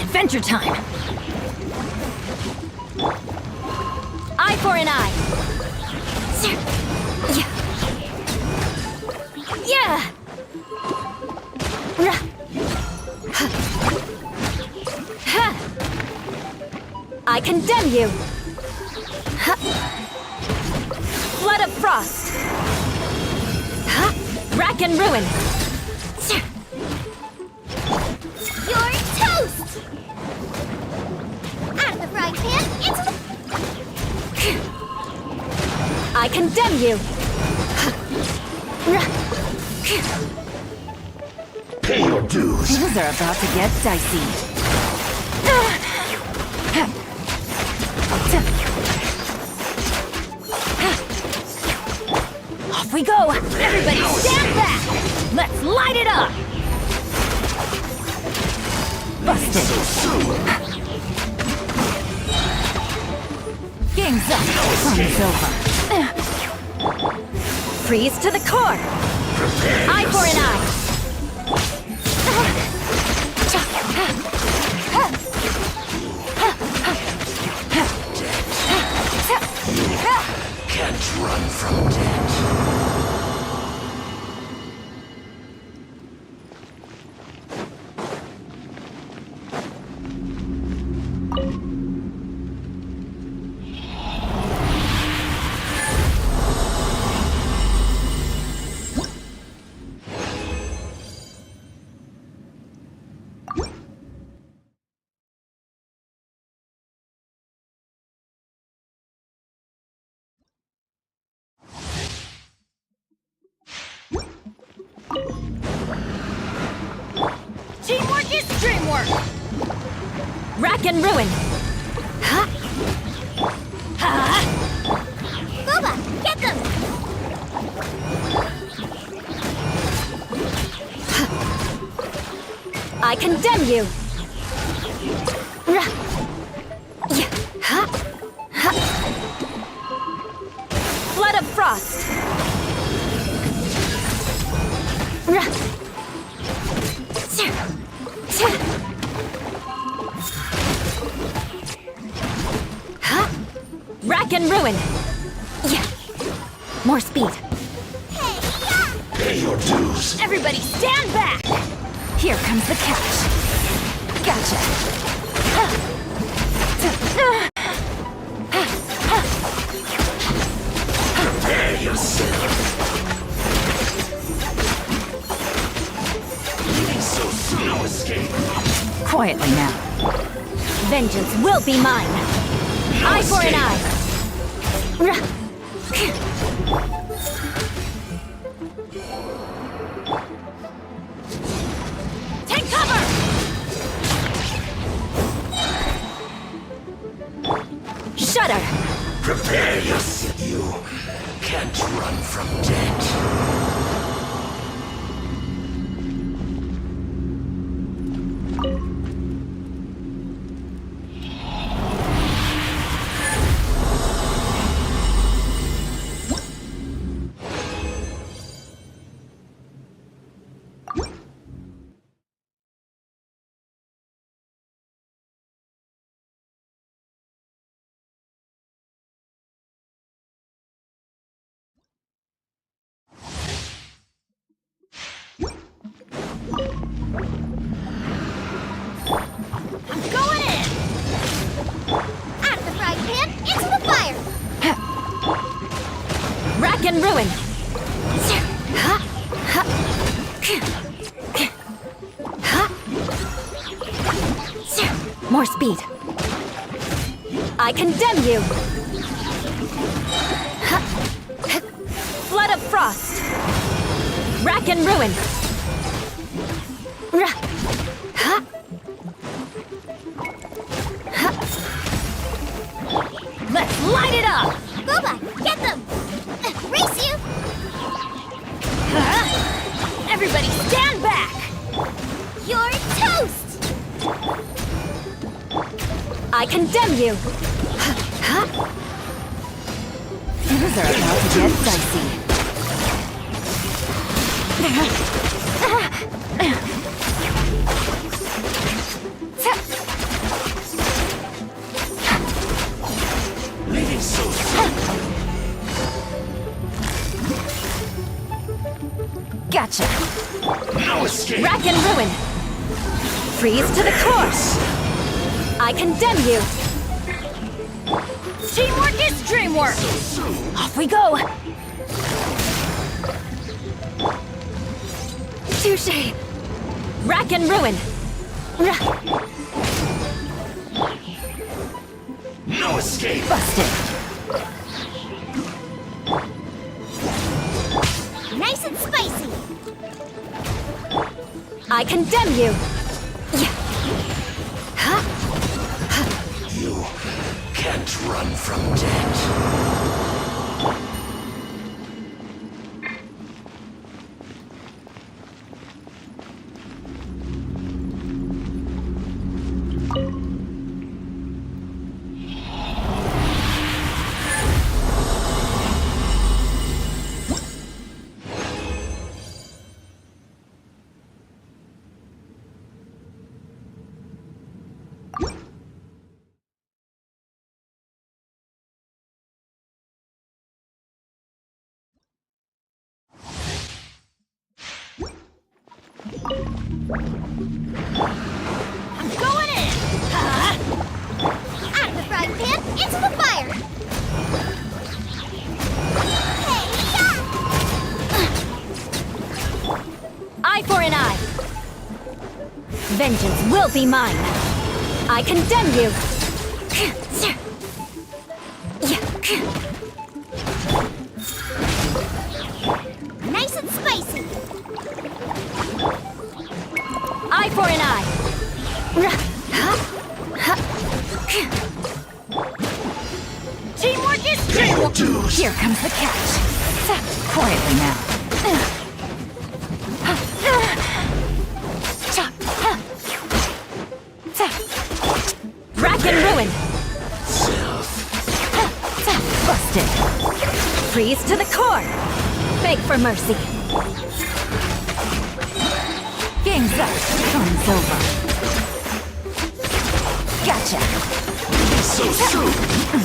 Adventure time! Eye for an eye! Yeah! I condemn you! Flood of frost! Rack and ruin! You're toast! Out of the frying pan, into the... I condemn you! Pay your dues. Things are about to get dicey. Off we go! Everybody stand back! Let's light it up! Busted! So soon. Game's up! Fun's over! Freeze to the core! Eye for an eye! Can't run from death. Teamwork is dreamwork! Rack and ruin! Ha! Ha! Boba, get them! I condemn you! Flood of frost! Rack and ruin! More speed! Pay your dues. Everybody stand back! Here comes the catch. Gotcha. Prepare yourself. So soon, no escape. Quietly now. Vengeance will be mine. Eye for an eye. Take cover! Shudder! Prepare yourself. You can't run from death. Going in! Out of the frying pan, into the fire! Rack and ruin! More speed. I condemn you! Flood of frost! Rack and ruin! Let's light it up! Boba, get them! Race you! Everybody stand back! You're toast! I condemn you! Things are about to get dicey. Leaving so soon. Gotcha! No escape. Rack and ruin! Freeze to the core! I condemn you! Teamwork is dreamwork! So soon. Off we go! Touché! Rack and ruin! No escape. Busted! Nice and spicy! I condemn you! You can't run from death. I'm going in! Out of the frying pan, into the fire! Eye for an eye! Vengeance will be mine! I condemn you! Nice and spicy! Eye for an eye! Teamwork is dreamwork! Dues. Here comes the catch! Quietly now. Rack and ruin! Self. Busted! Freeze to the core! Beg for mercy! Game's up. Fun's over. Gotcha! So soon.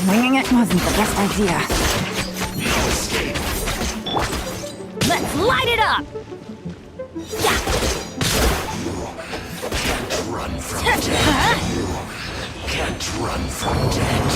Winging it wasn't the best idea. No escape. Let's light it up! Yeah. Can't run from death. You can't run from death.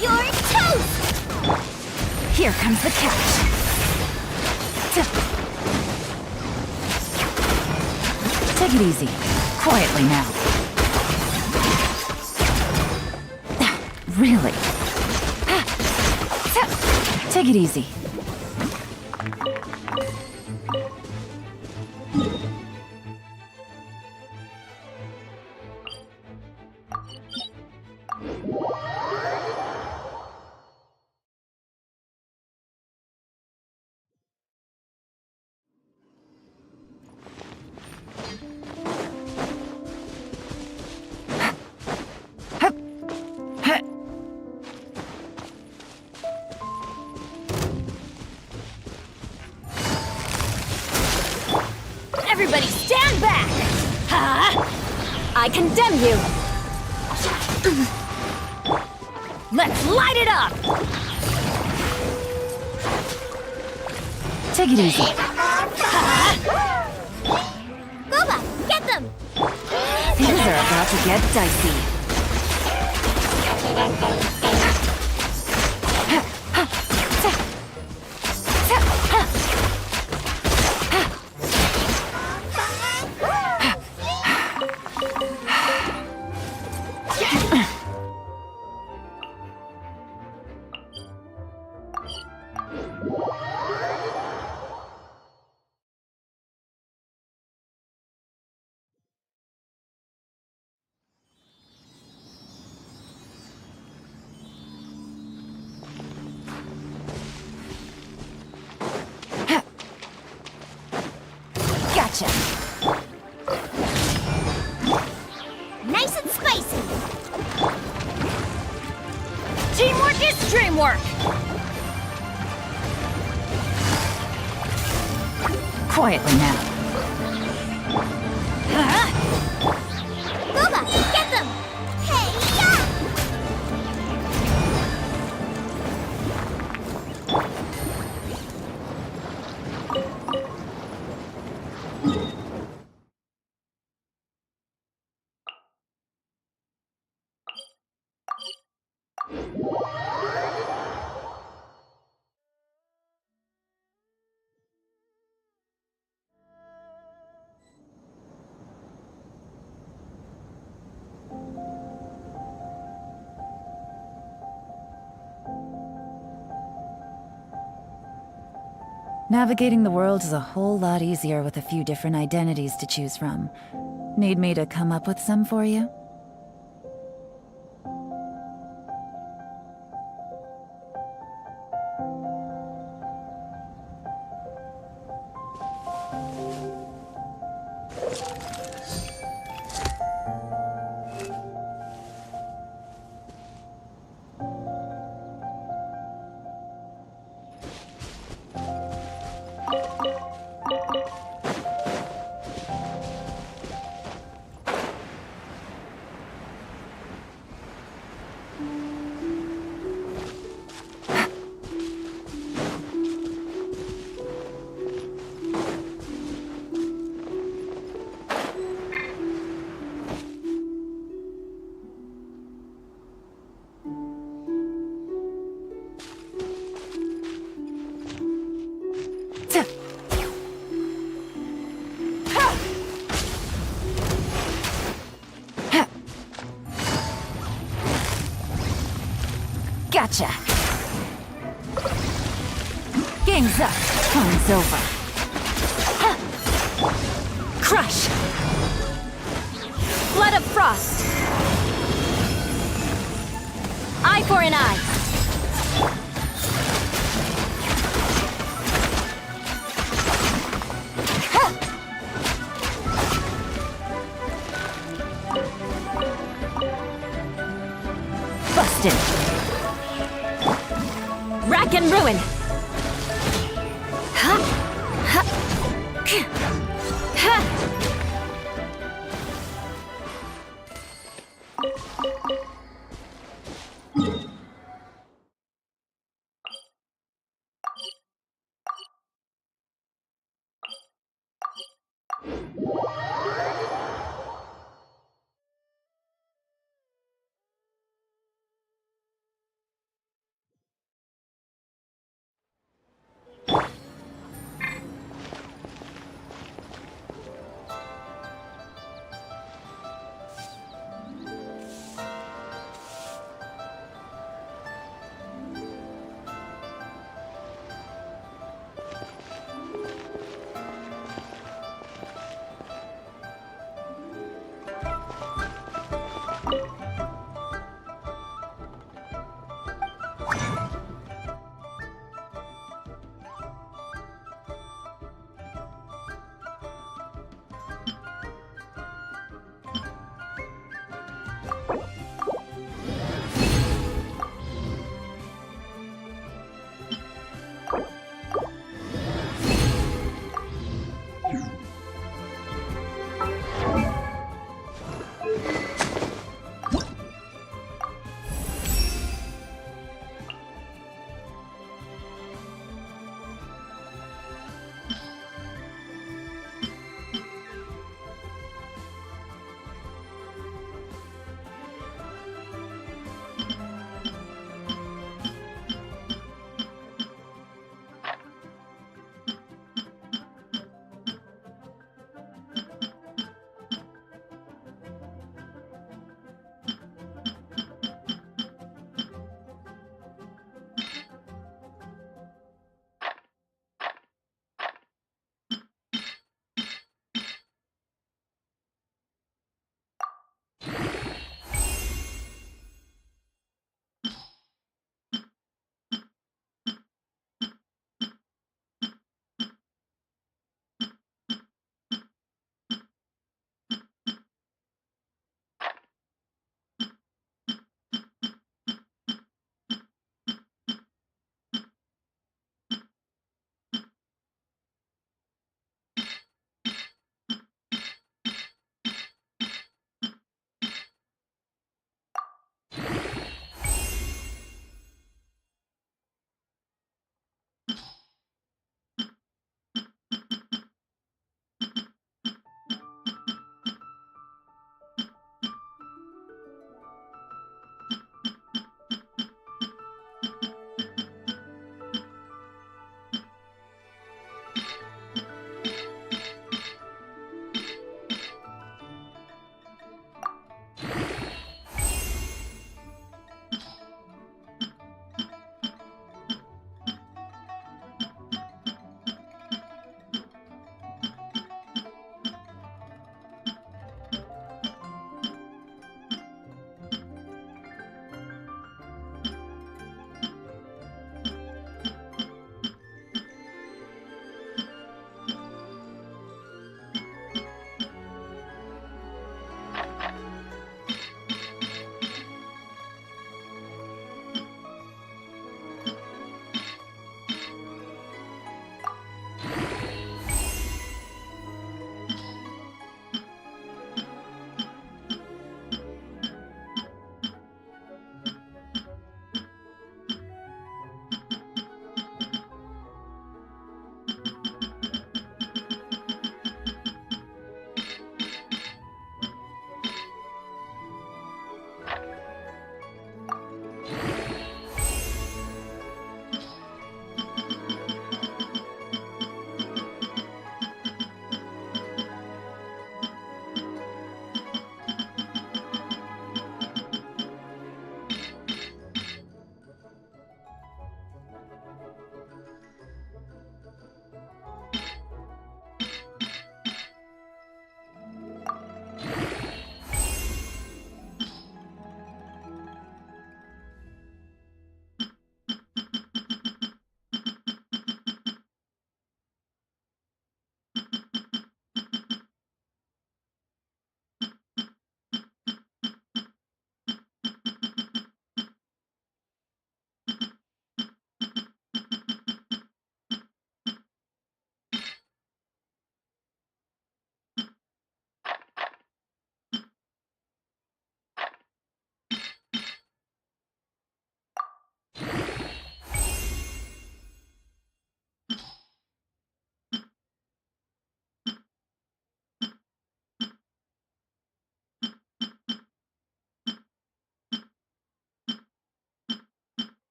You're toast! Here comes the catch. Take it easy. Quietly now. Really? Take it easy. Everybody stand back! Ha! I condemn you! Let's light it up! Take it easy. Boba, get them! Things are about to get dicey. Gotcha. Nice and spicy! Teamwork is dreamwork! Quietly now. Boba, get them! Hey, yeah! Navigating the world is a whole lot easier with a few different identities to choose from. Need me to come up with some for you? Gotcha! Game's up. Fun's over. Crush! Blood of Frost! Eye for an eye! Busted! Rack and ruin!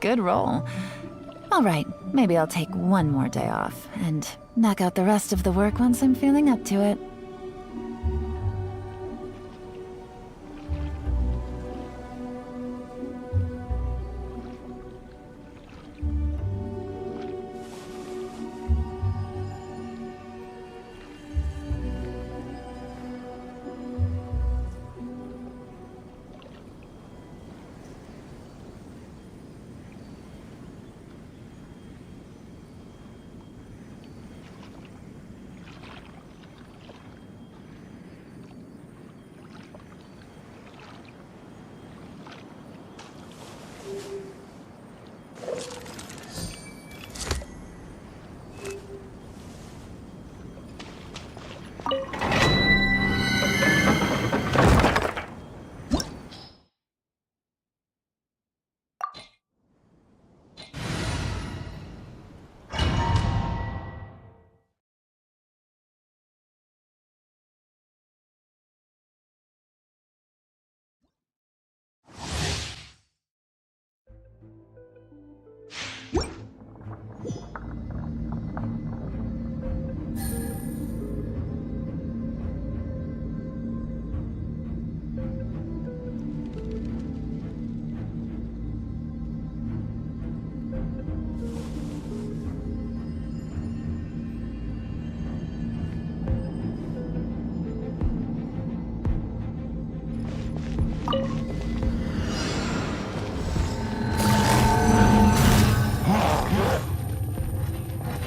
Good roll. All right, maybe I'll take one more day off and knock out the rest of the work once I'm feeling up to it.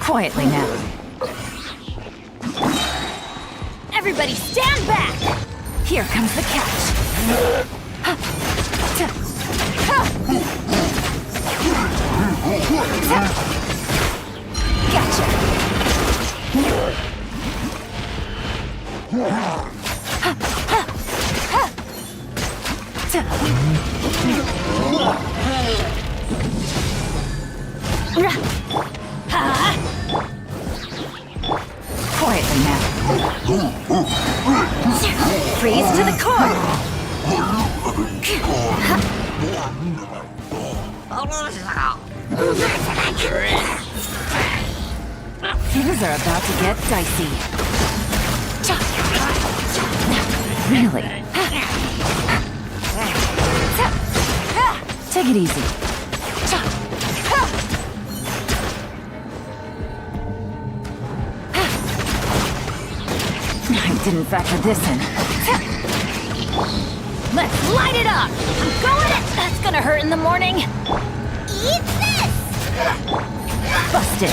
Quietly now. Everybody stand back! Here comes the catch. Quietly now. Freeze to the core! Things are about to get dicey. Really? Take it easy. I didn't factor this in. Let's light it up! I'm going it! That's gonna hurt in the morning! Eat this! Busted.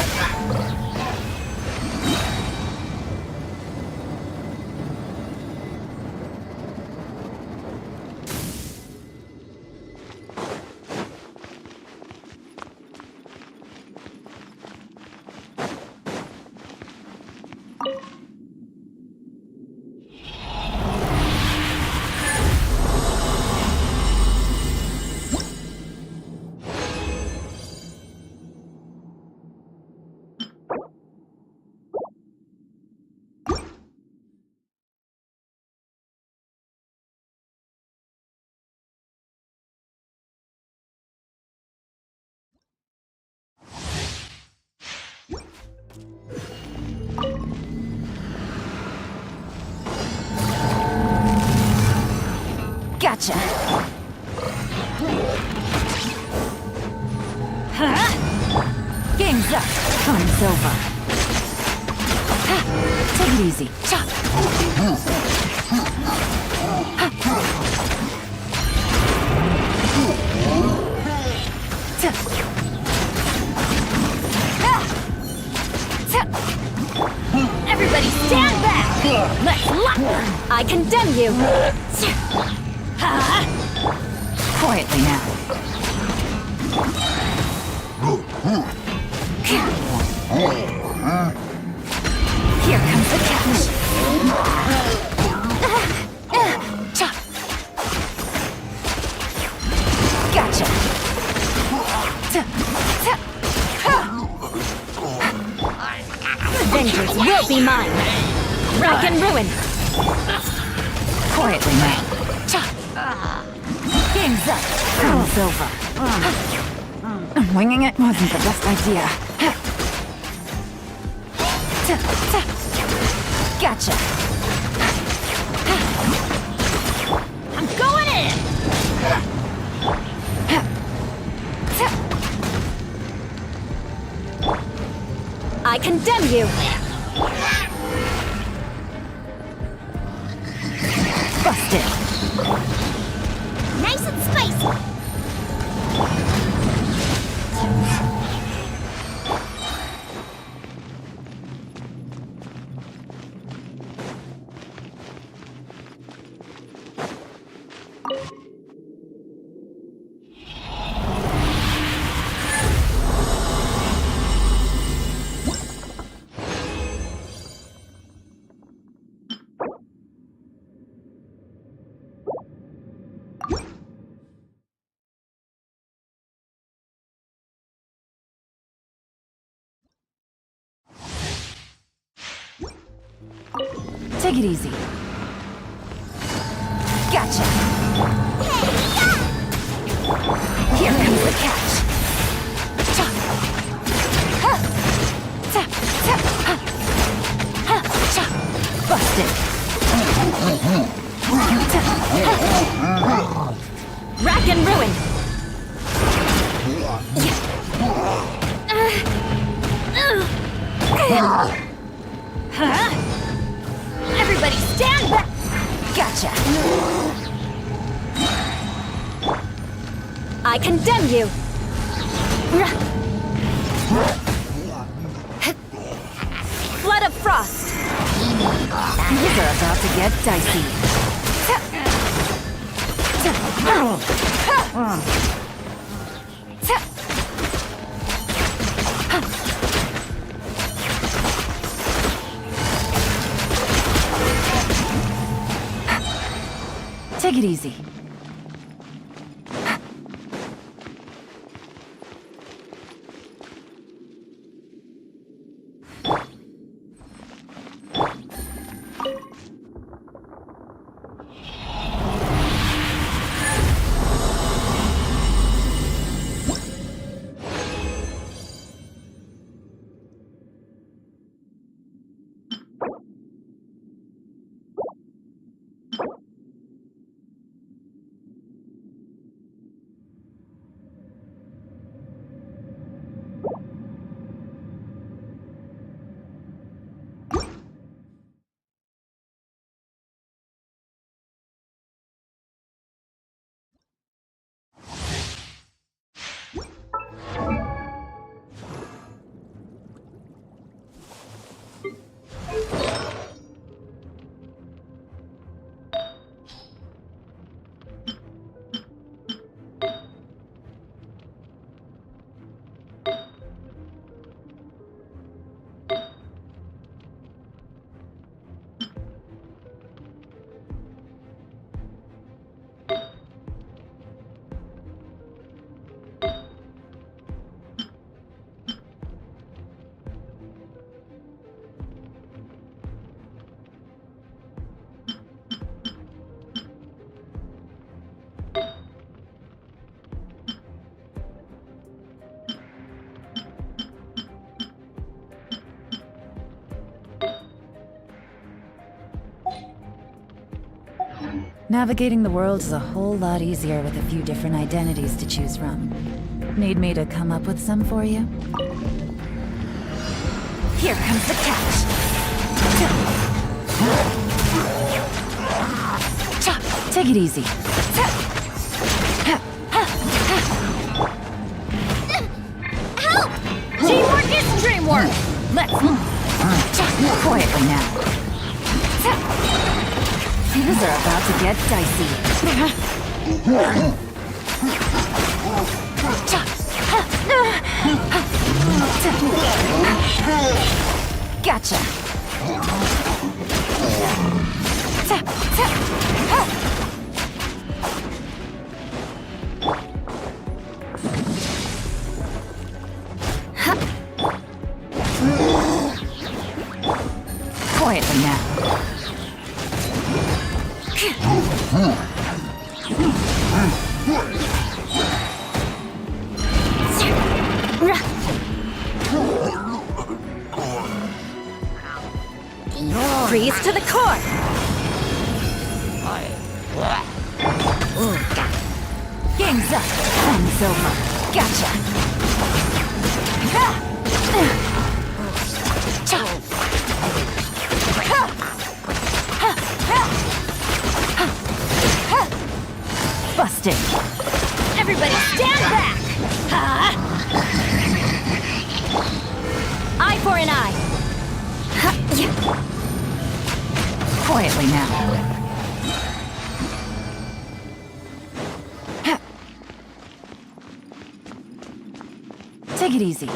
Gotcha. Huh? Game's up. Fun's over. Take it easy. Everybody stand back! Let's lock them! I condemn you! Quietly now. Here comes the catch. Gotcha. Vengeance will be mine! Rack and ruin! Quietly now. Game's up. Game's over. Winging it wasn't the best idea. Gotcha. I'm going in! I condemn you! Busted. Nice and spicy. Take it easy. Gotcha. Here comes the catch. Cha. Ha. Ta. Ta. Ha. Ha. Cha. Busted. Ta. Ha. Rack and ruin! Huh? Everybody stand back! Gotcha. I condemn you! Flood of frost! These are about to get dicey. Take it easy. Navigating the world is a whole lot easier with a few different identities to choose from. Need me to come up with some for you? Here comes the catch. Take it easy. Help! Teamwork is dreamwork! Let's quietly now. Things are about to get dicey. Gotcha. Quietly now. freeze to the core! Game's up. Fun's over. Gotcha. Busted. Everybody stand back! Eye for an eye! Quietly now. Take it easy.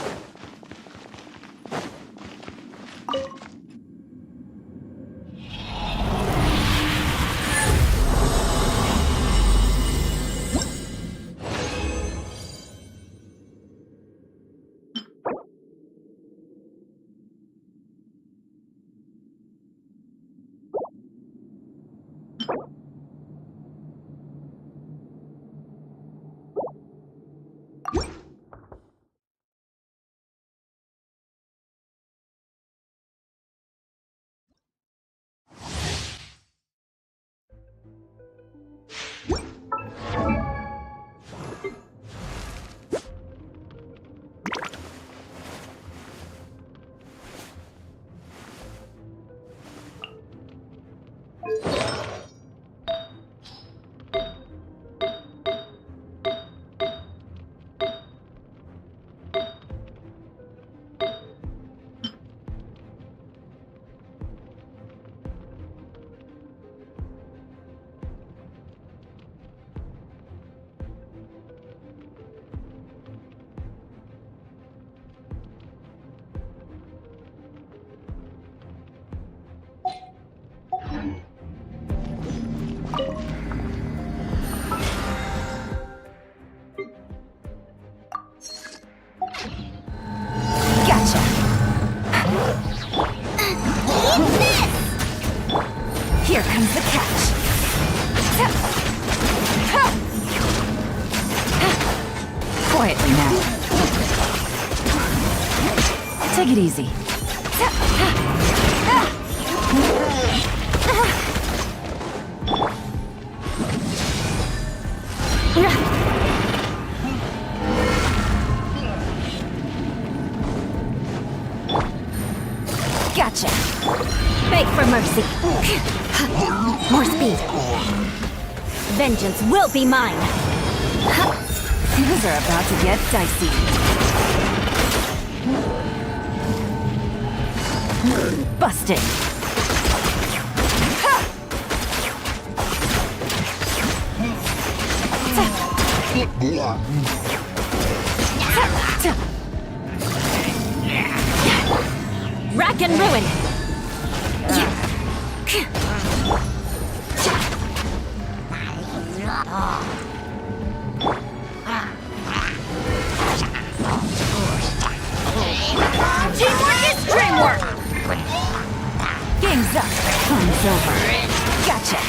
Gotcha. Here comes the catch. Quietly now. Take it easy. Gotcha. Beg for mercy. More speed. Vengeance will be mine. Things are about to get dicey. Busted. Rack and ruin. Teamwork is dreamwork. Game's up. Fun's over. Gotcha.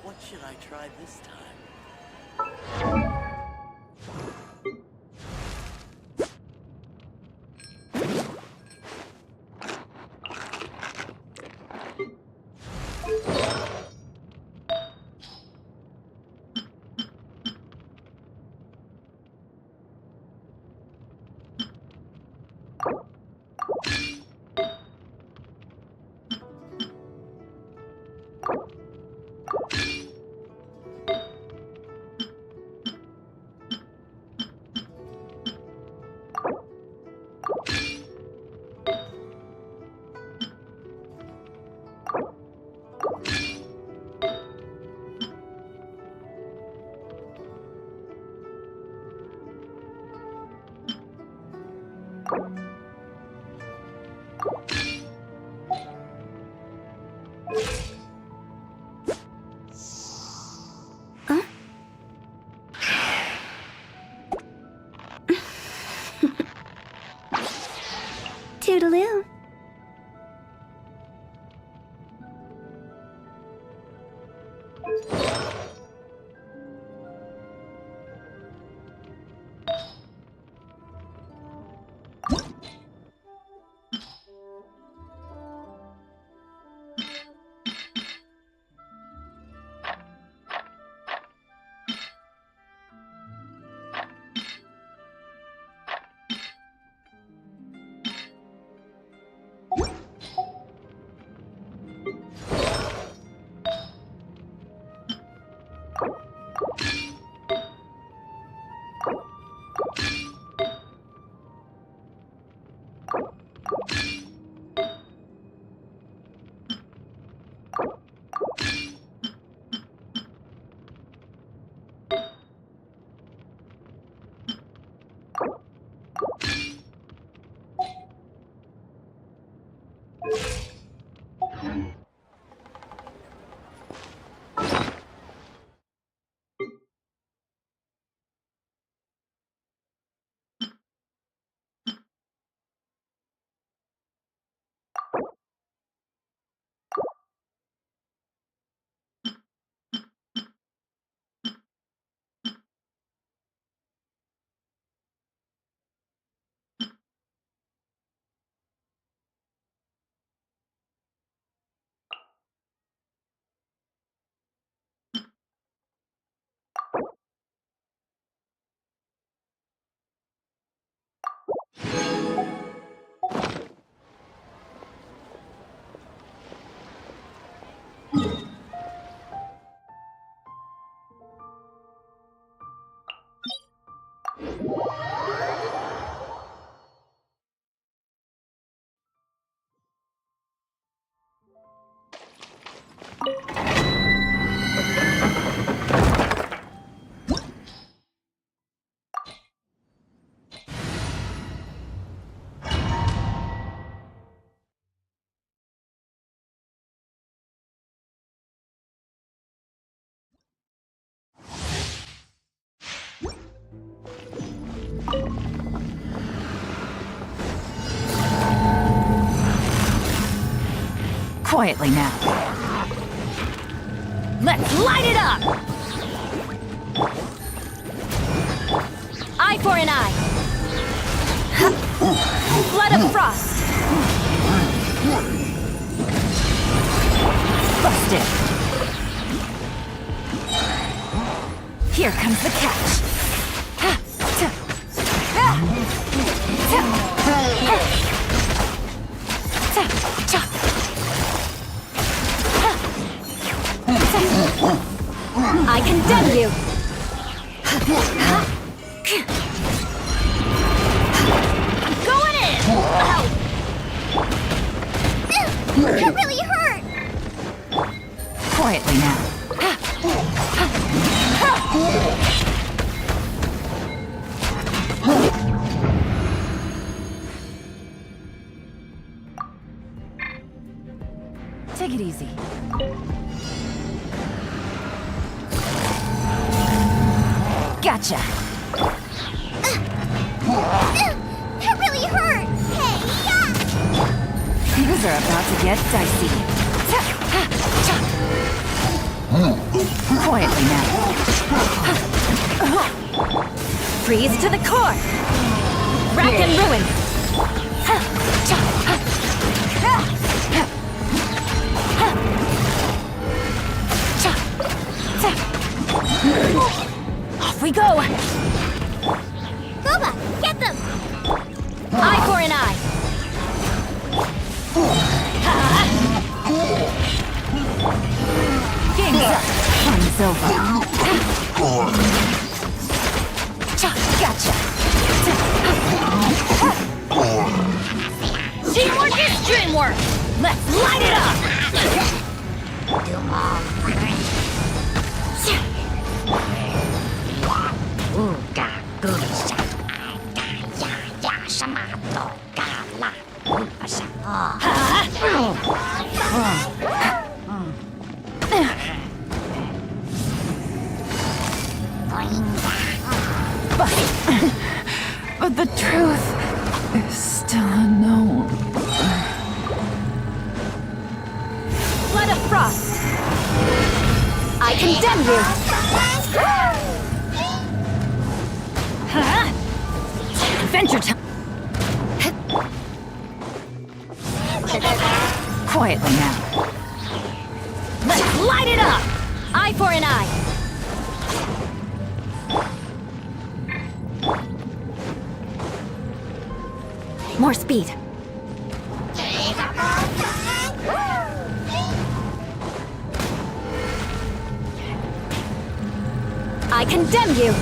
What should I try this time? Quietly now. Let's light it up! Eye for an eye. Blood of frost. Busted. Here comes the catch. I condemn you. I'm going in. That really hurt! Quietly now. Take it easy. Gotcha. That really hurt! Hey, yeah! Things are about to get dicey. Quietly now. Freeze to the core. Rack and ruin. Off we go. Boba, get them! Eye for an eye. Game's up. Fun's over. Gotcha. Teamwork is dreamwork. Let's light it up. But the truth is still unknown. Blood of frost. I condemn you. Adventure time. Quietly now. Let's light it up. Eye for an eye. More speed. I condemn you.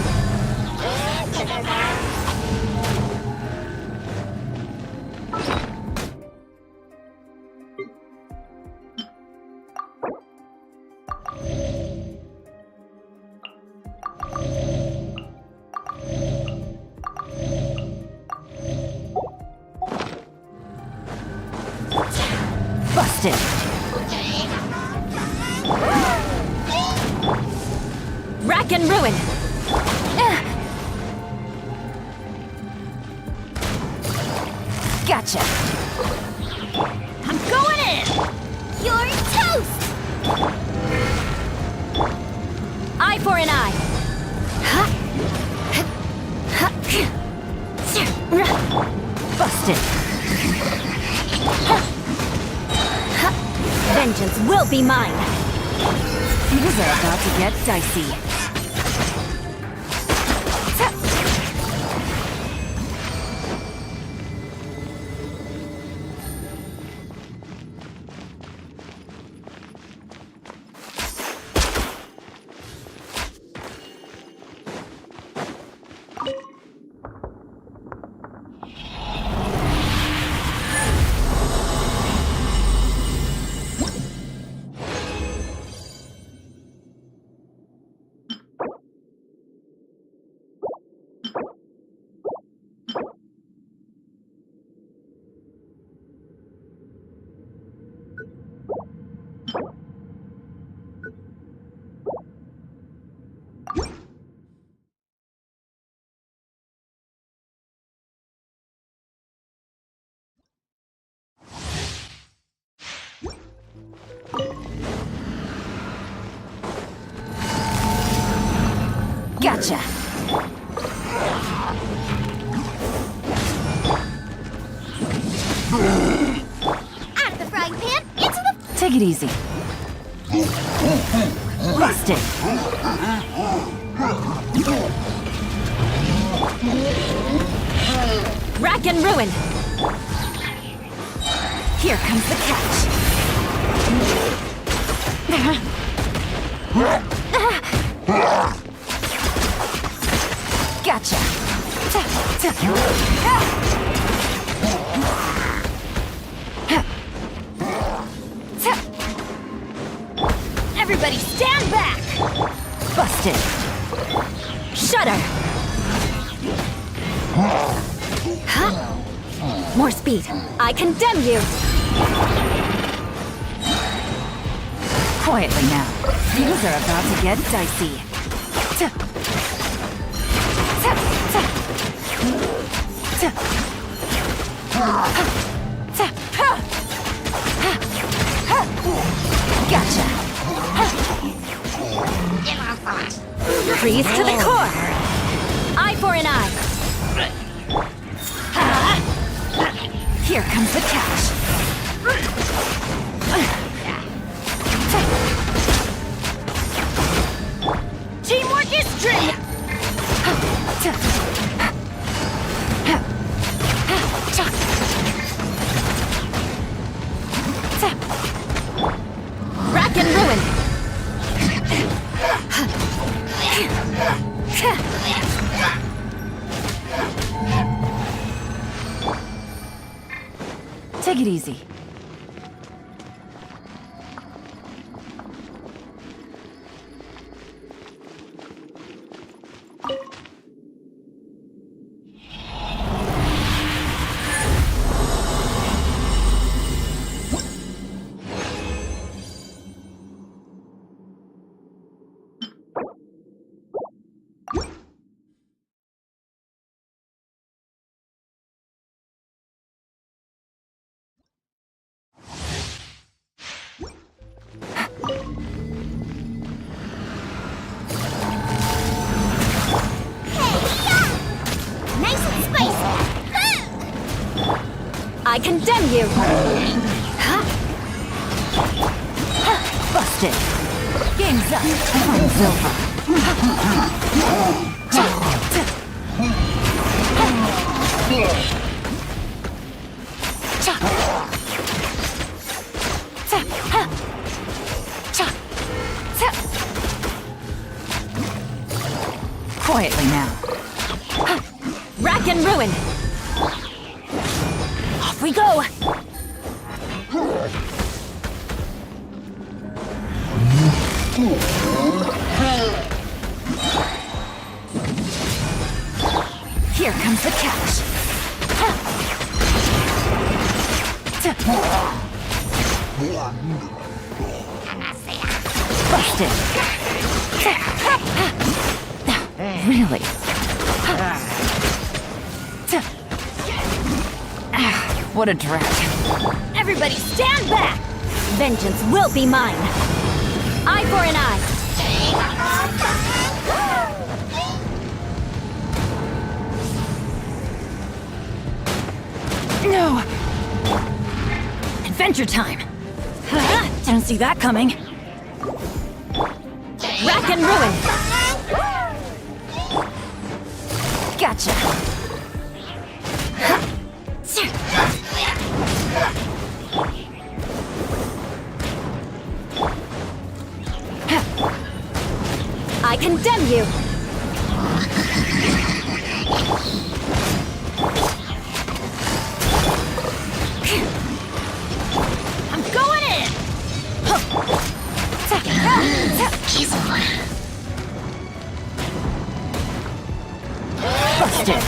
Busted. Rack and ruin. Gotcha. I'm going in. You're toast! Eye for an eye. Busted. Vengeance will be mine. Things are about to get dicey. Gotcha. Out of the frying pan, into the... Take it easy. Busted. Rack and ruin! Here comes the catch. Gotcha. Everybody stand back! Busted. Shudder! Huh? More speed. I condemn you! Quietly now. Things are about to get dicey. Gotcha. Freeze to the core! Eye for an eye! Here comes the catch. Teamwork is strength! Rack and ruin! Take it easy. Nice and spicy! I condemn you! Busted. Game's up. Fine's over. Quietly now. Rack and ruin! Off we go! Here comes the catch. Busted. Really? What a drag. Everybody stand back! Vengeance will be mine! Eye for an eye! No! Adventure time! Didn't see that coming! Rack and ruin! Gotcha! I condemn you! I'm going in! Busted!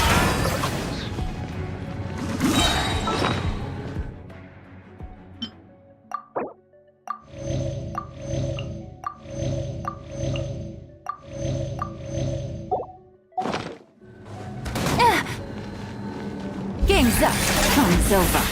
Game's up. Fun's over.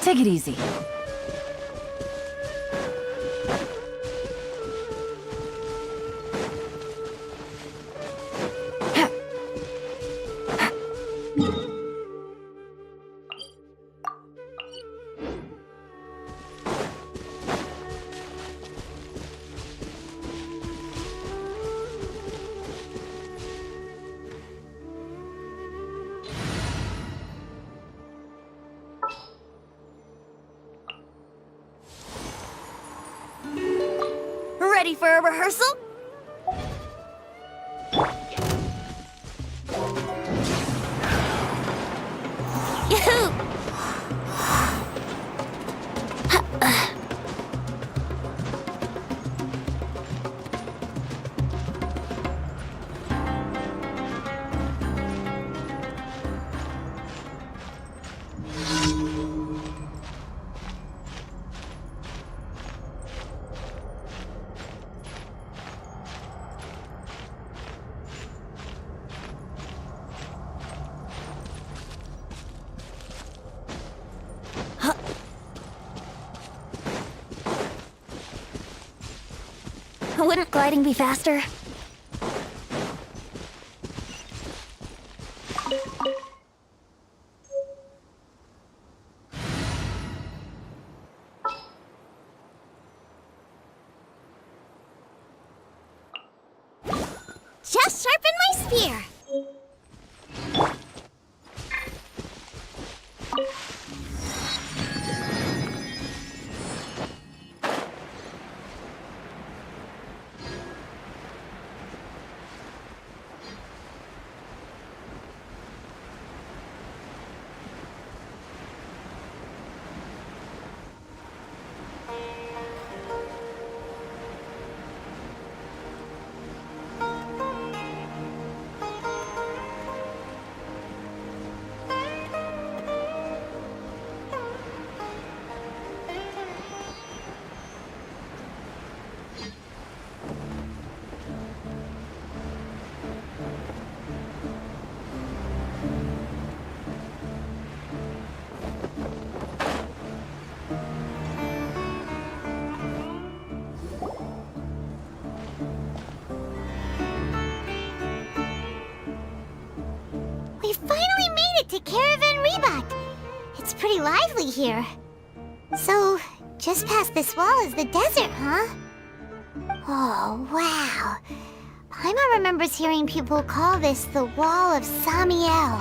Take it easy. Ready for a rehearsal? Yahoo! Wouldn't gliding be faster? Just sharpen my spear. We finally made it to Caravan Rebot. It's pretty lively here. So, just past this wall is the desert, huh? Oh, wow. Paimon remembers hearing people call this the Wall of Samiel.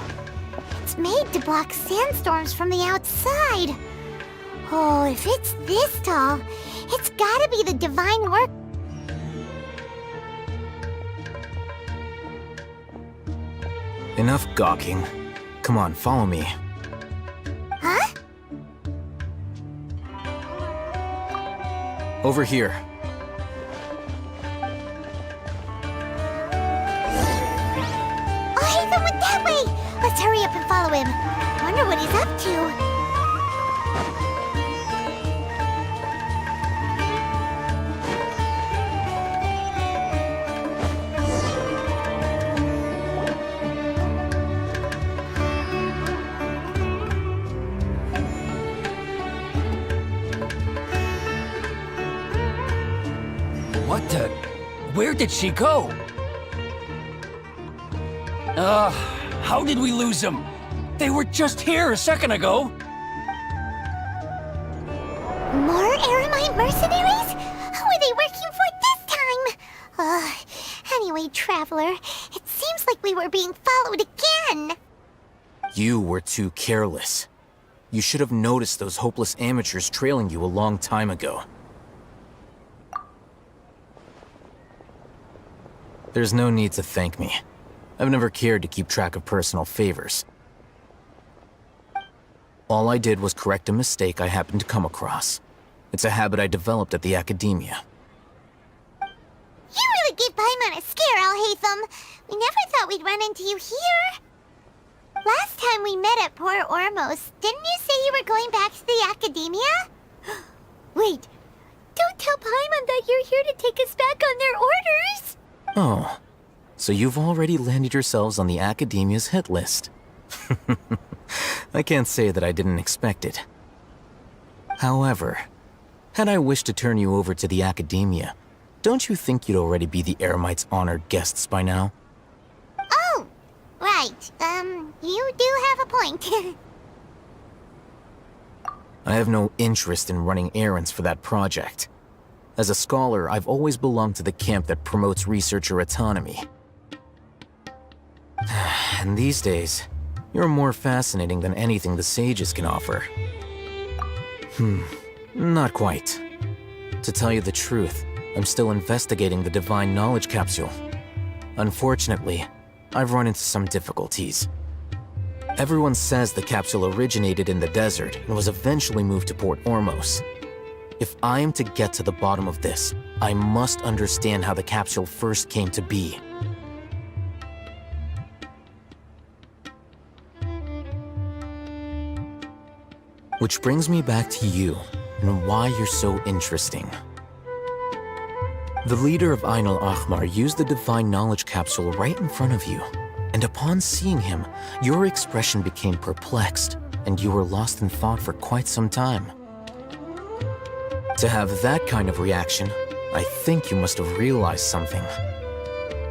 it's made to block sandstorms from the outside. Oh, if it's this tall, it's gotta be the divine work. Enough gawking. Come on, follow me. Huh? Over here. Oh, Hatham went that way! Let's hurry up and follow him. Wonder what he's up to. What the? Where did she go? How did we lose them? They were just here a second ago. More Aramite mercenaries? Who are they working for this time? Anyway, Traveler, it seems like we were being followed again. You were too careless. You should have noticed those hopeless amateurs trailing you a long time ago. There's no need to thank me. I've never cared to keep track of personal favors. All I did was correct a mistake I happened to come across. It's a habit I developed at the Academia. You really gave Paimon a scare, Al-Hatham. We never thought we'd run into you here. Last time we met at Port Ormos, didn't you say you were going back to the Academia? Wait, don't tell Paimon that you're here to take us back on their orders. Oh, so you've already landed yourselves on the Academia's hit list. I can't say that I didn't expect it. However, had I wished to turn you over to the Academia, don't you think you'd already be the Eremites' honored guests by now? Oh, right. You do have a point. I have no interest in running errands for that project. As a scholar, I've always belonged to the camp that promotes researcher autonomy. And these days, you're more fascinating than anything the sages can offer. Not quite. To tell you the truth, I'm still investigating the Divine Knowledge Capsule. Unfortunately, I've run into some difficulties. Everyone says the capsule originated in the desert and was eventually moved to Port Ormos. If I am to get to the bottom of this, I must understand how the capsule first came to be. Which brings me back to you and why you're so interesting. The leader of Ain al-Ahmar used the Divine Knowledge Capsule right in front of you, and upon seeing him, your expression became perplexed, and you were lost in thought for quite some time. To have that kind of reaction, I think you must have realized something.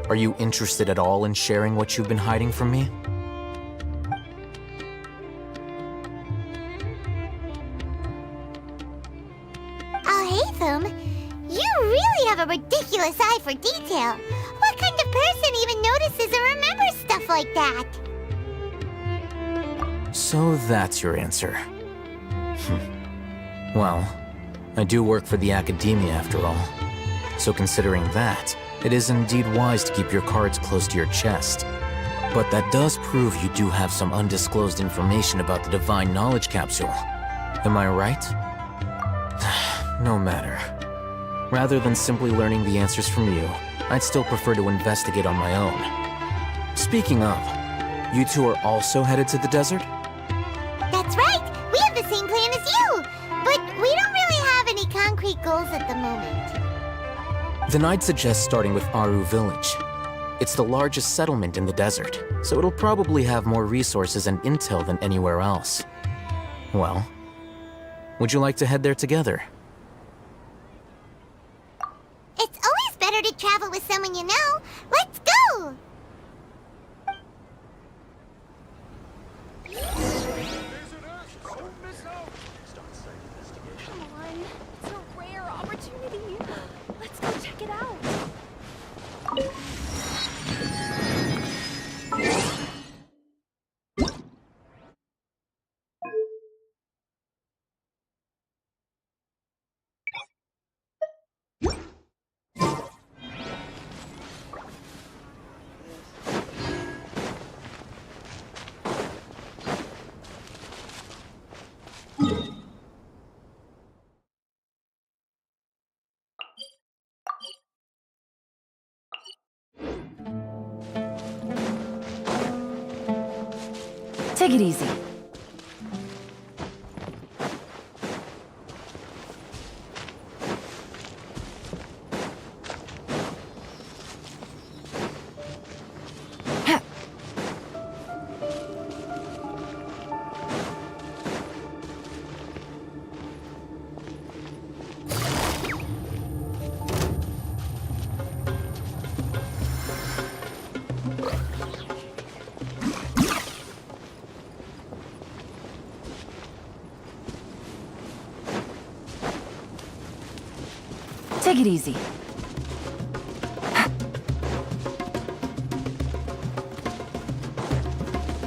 Are you interested at all in sharing what you've been hiding from me? Al-Hatham, you really have a ridiculous eye for detail. What kind of person even notices or remembers stuff like that? So that's your answer. Well, I do work for the Academia after all. So considering that, it is indeed wise to keep your cards close to your chest. But that does prove you do have some undisclosed information about the Divine Knowledge Capsule. Am I right? No matter. Rather than simply learning the answers from you, I'd still prefer to investigate on my own. Speaking of, you two are also headed to the desert? That's right! We have the same plan as you! But we don't really have any concrete goals at the moment. Then I'd suggest starting with Aru Village. It's the largest settlement in the desert, so it'll probably have more resources and intel than anywhere else. Well, would you like to head there together? It's always better to travel with someone you know. Let's go! Come on. It's a rare opportunity. Let's go check it out. Take it easy. Take it easy.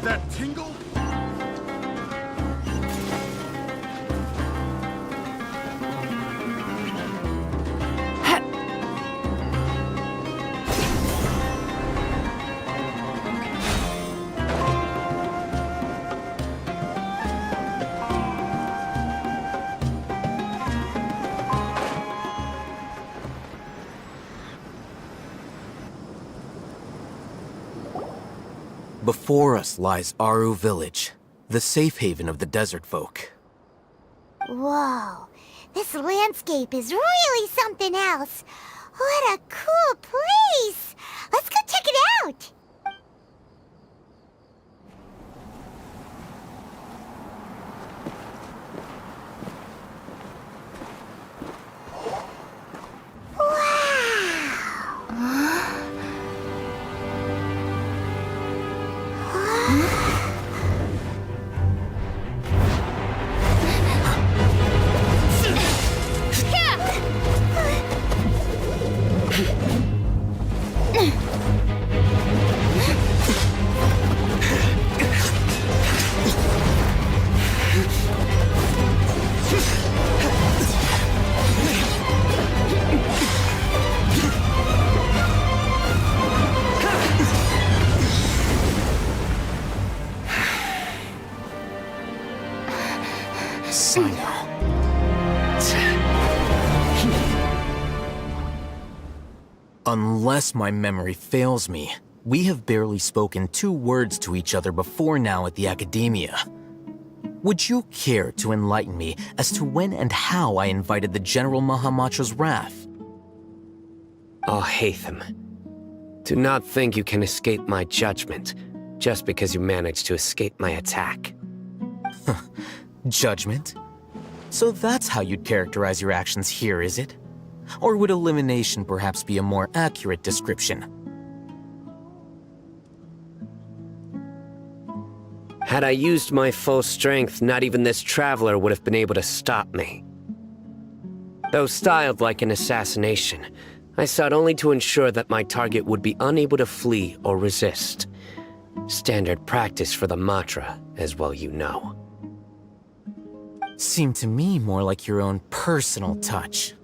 That tingle? Before us lies Aru Village, the safe haven of the desert folk. Whoa, this landscape is really something else. What a cool place! Let's go check it out! Unless my memory fails me, we have barely spoken 2 words to each other before now at the Academia. Would you care to enlighten me as to when and how I invited the General Mahamatra's wrath? Oh, Hatham. Do not think you can escape my judgment just because you managed to escape my attack. Judgment? So that's how you'd characterize your actions here, is it? Or would elimination perhaps be a more accurate description? Had I used my full strength, not even this traveler would have been able to stop me. Though styled like an assassination, I sought only to ensure that my target would be unable to flee or resist. Standard practice for the Matra, as well you know. Seemed to me more like your own personal touch.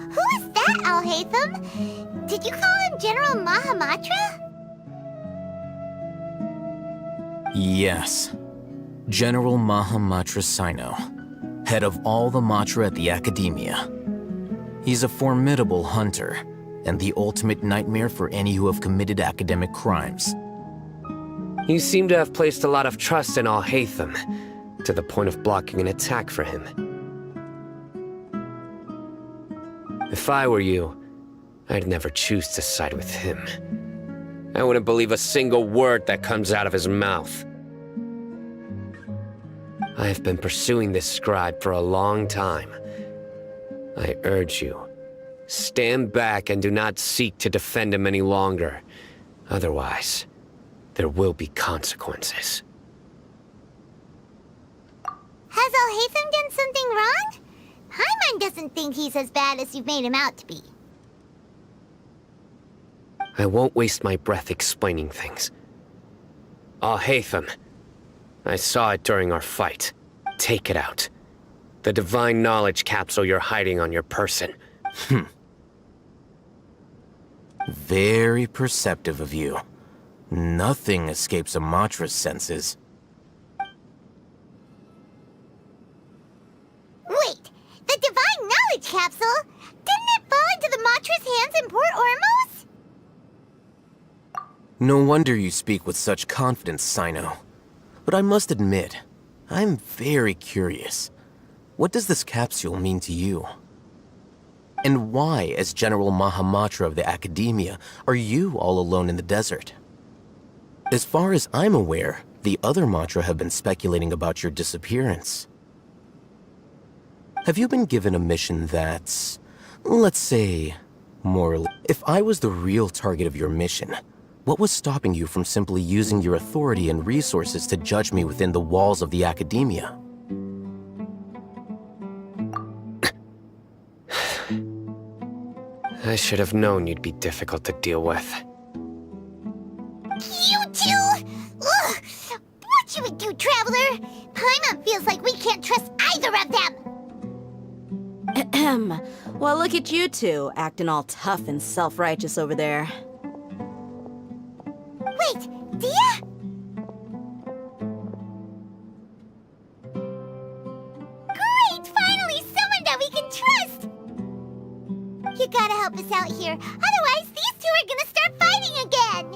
Who is that, Al-Hatham? Did you call him General Mahamatra? Yes. General Mahamatra Sino, head of all the Matra at the Academia. He's a formidable hunter, and the ultimate nightmare for any who have committed academic crimes. You seem to have placed a lot of trust in Al-Hatham, to the point of blocking an attack for him. If I were you, I'd never choose to side with him. I wouldn't believe a single word that comes out of his mouth. I have been pursuing this scribe for a long time. I urge you, stand back and do not seek to defend him any longer. Otherwise, there will be consequences. Has Al-Hatham done something wrong? Paimon doesn't think he's as bad as you've made him out to be. I won't waste my breath explaining things. Al-Hatham, I saw it during our fight. Take it out. The divine knowledge capsule you're hiding on your person. Very perceptive of you. Nothing escapes a Matra's senses. Wait, the divine knowledge capsule? Didn't it fall into the Matra's hands in Port Ormos? No wonder you speak with such confidence, Sino. But I must admit, I'm very curious. What does this capsule mean to you? And why, as General Mahamatra of the Academia, are you all alone in the desert? As far as I'm aware, the other Matra have been speculating about your disappearance. Have you been given a mission that's, let's say, morally? If I was the real target of your mission, what was stopping you from simply using your authority and resources to judge me within the walls of the Academia? I should have known you'd be difficult to deal with. You two! Ugh! What you would do, Traveler? Paimon feels like we can't trust either of them! Ahem. Well, look at you two, acting all tough and self-righteous over there. Wait, Dia? Great! Finally, someone that we can trust! You gotta help us out here, otherwise these two are gonna start fighting again!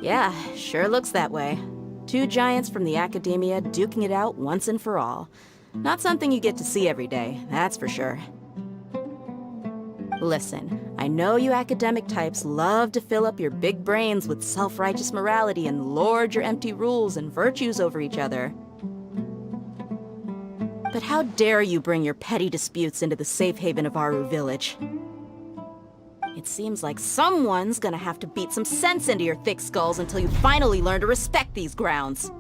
Yeah, sure looks that way. Two giants from the Academia duking it out once and for all. Not something you get to see every day, that's for sure. Listen, I know you academic types love to fill up your big brains with self-righteous morality and lord your empty rules and virtues over each other. But how dare you bring your petty disputes into the safe haven of Aru Village? It seems like someone's gonna have to beat some sense into your thick skulls until you finally learn to respect these grounds.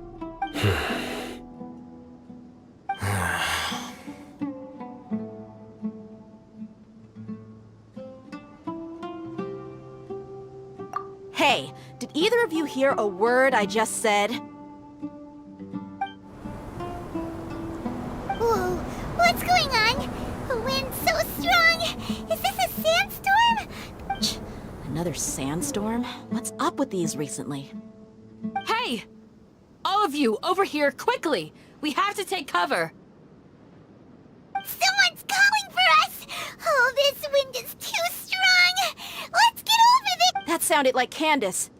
Hey, did either of you hear a word I just said? Whoa, what's going on? The wind's so strong! Is this a sandstorm? Another sandstorm? What's up with these recently? Hey! All of you, over here, quickly! We have to take cover! Someone's calling for us! Oh, this wind is too strong! Let's get over this! That sounded like Candace.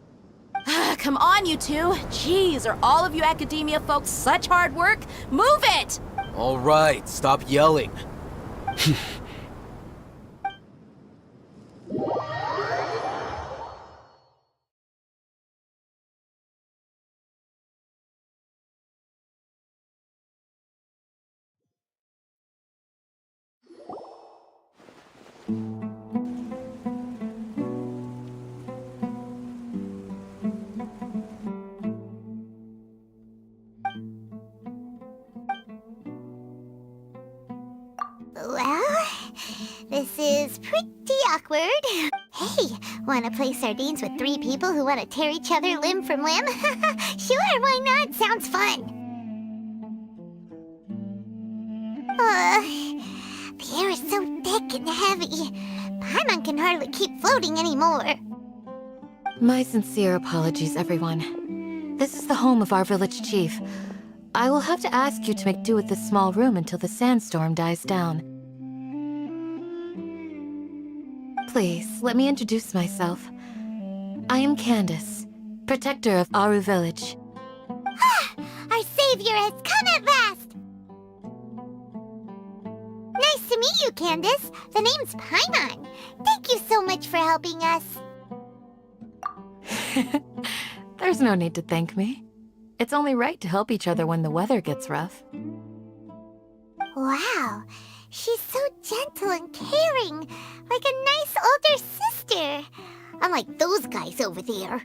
Come on, you two. Jeez, are all of you Academia folks such hard work? Move it! All right, stop yelling. Well, this is pretty awkward. Hey, wanna play sardines with three people who wanna tear each other limb from limb? Sure, why not? Sounds fun. The air is so thick and heavy. Paimon can hardly keep floating anymore. My sincere apologies, everyone. This is the home of our village chief. I will have to ask you to make do with this small room until the sandstorm dies down. Please, let me introduce myself. I am Candace, protector of Aru Village. Our savior has come at last! Nice to meet you, Candace. The name's Paimon. Thank you so much for helping us. There's no need to thank me. It's only right to help each other when the weather gets rough. Wow, she's so gentle and caring, like a nice older sister. Unlike those guys over there.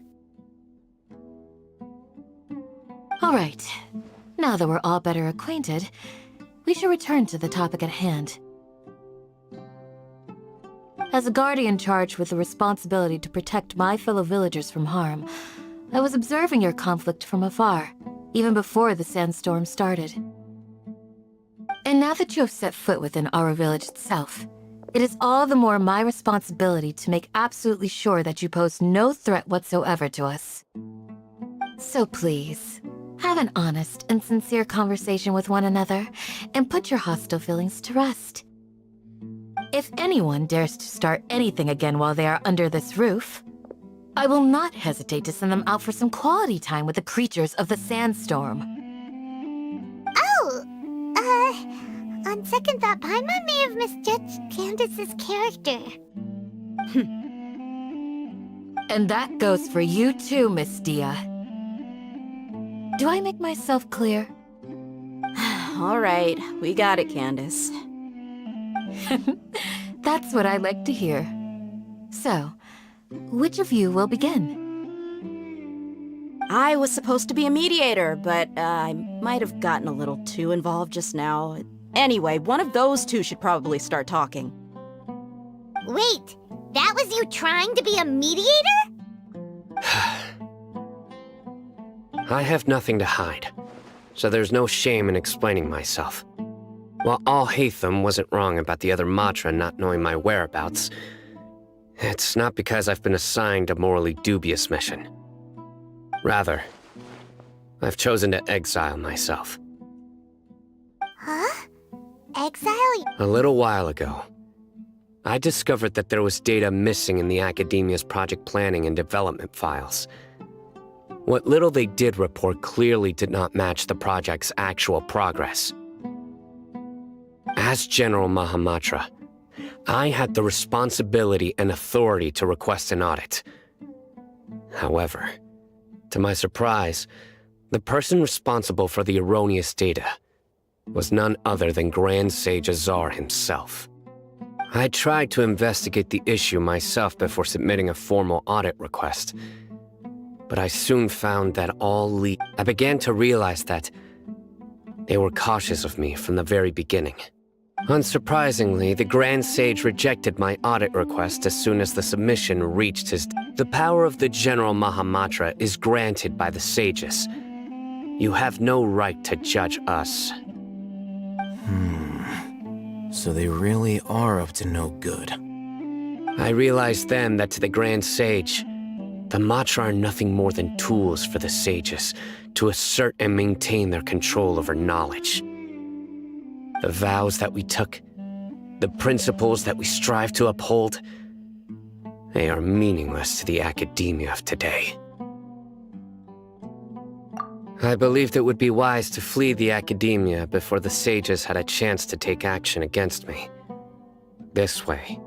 All right, now that we're all better acquainted, we should return to the topic at hand. As a guardian charged with the responsibility to protect my fellow villagers from harm, I was observing your conflict from afar, even before the sandstorm started. And now that you have set foot within Aru Village itself, it is all the more my responsibility to make absolutely sure that you pose no threat whatsoever to us. So please, have an honest and sincere conversation with one another, and put your hostile feelings to rest. If anyone dares to start anything again while they are under this roof, I will not hesitate to send them out for some quality time with the creatures of the sandstorm. Oh, on second thought, Paimon may have misjudged Candace's character. And that goes for you too, Miss Dia. Do I make myself clear? All right, we got it, Candace. That's what I like to hear. So, which of you will begin? I was supposed to be a mediator, but I might have gotten a little too involved just now. Anyway, one of those two should probably start talking. Wait, that was you trying to be a mediator? I have nothing to hide, so there's no shame in explaining myself. While Alhaitham wasn't wrong about the other Matra not knowing my whereabouts, it's not because I've been assigned a morally dubious mission. Rather, I've chosen to exile myself. Huh? Exile? A little while ago, I discovered that there was data missing in the Academia's project planning and development files. What little they did report clearly did not match the project's actual progress. As General Mahamatra, I had the responsibility and authority to request an audit. However, to my surprise, the person responsible for the erroneous data was none other than Grand Sage Azar himself. I tried to investigate the issue myself before submitting a formal audit request, but I soon found that I began to realize that they were cautious of me from the very beginning. Unsurprisingly, the Grand Sage rejected my audit request as soon as the submission reached his... The power of the General Mahamatra is granted by the sages. You have no right to judge us. So they really are up to no good. I realized then that to the Grand Sage, the Matra are nothing more than tools for the sages to assert and maintain their control over knowledge. The vows that we took, the principles that we strive to uphold, they are meaningless to the academia of today. I believed it would be wise to flee the academia before the sages had a chance to take action against me. This way,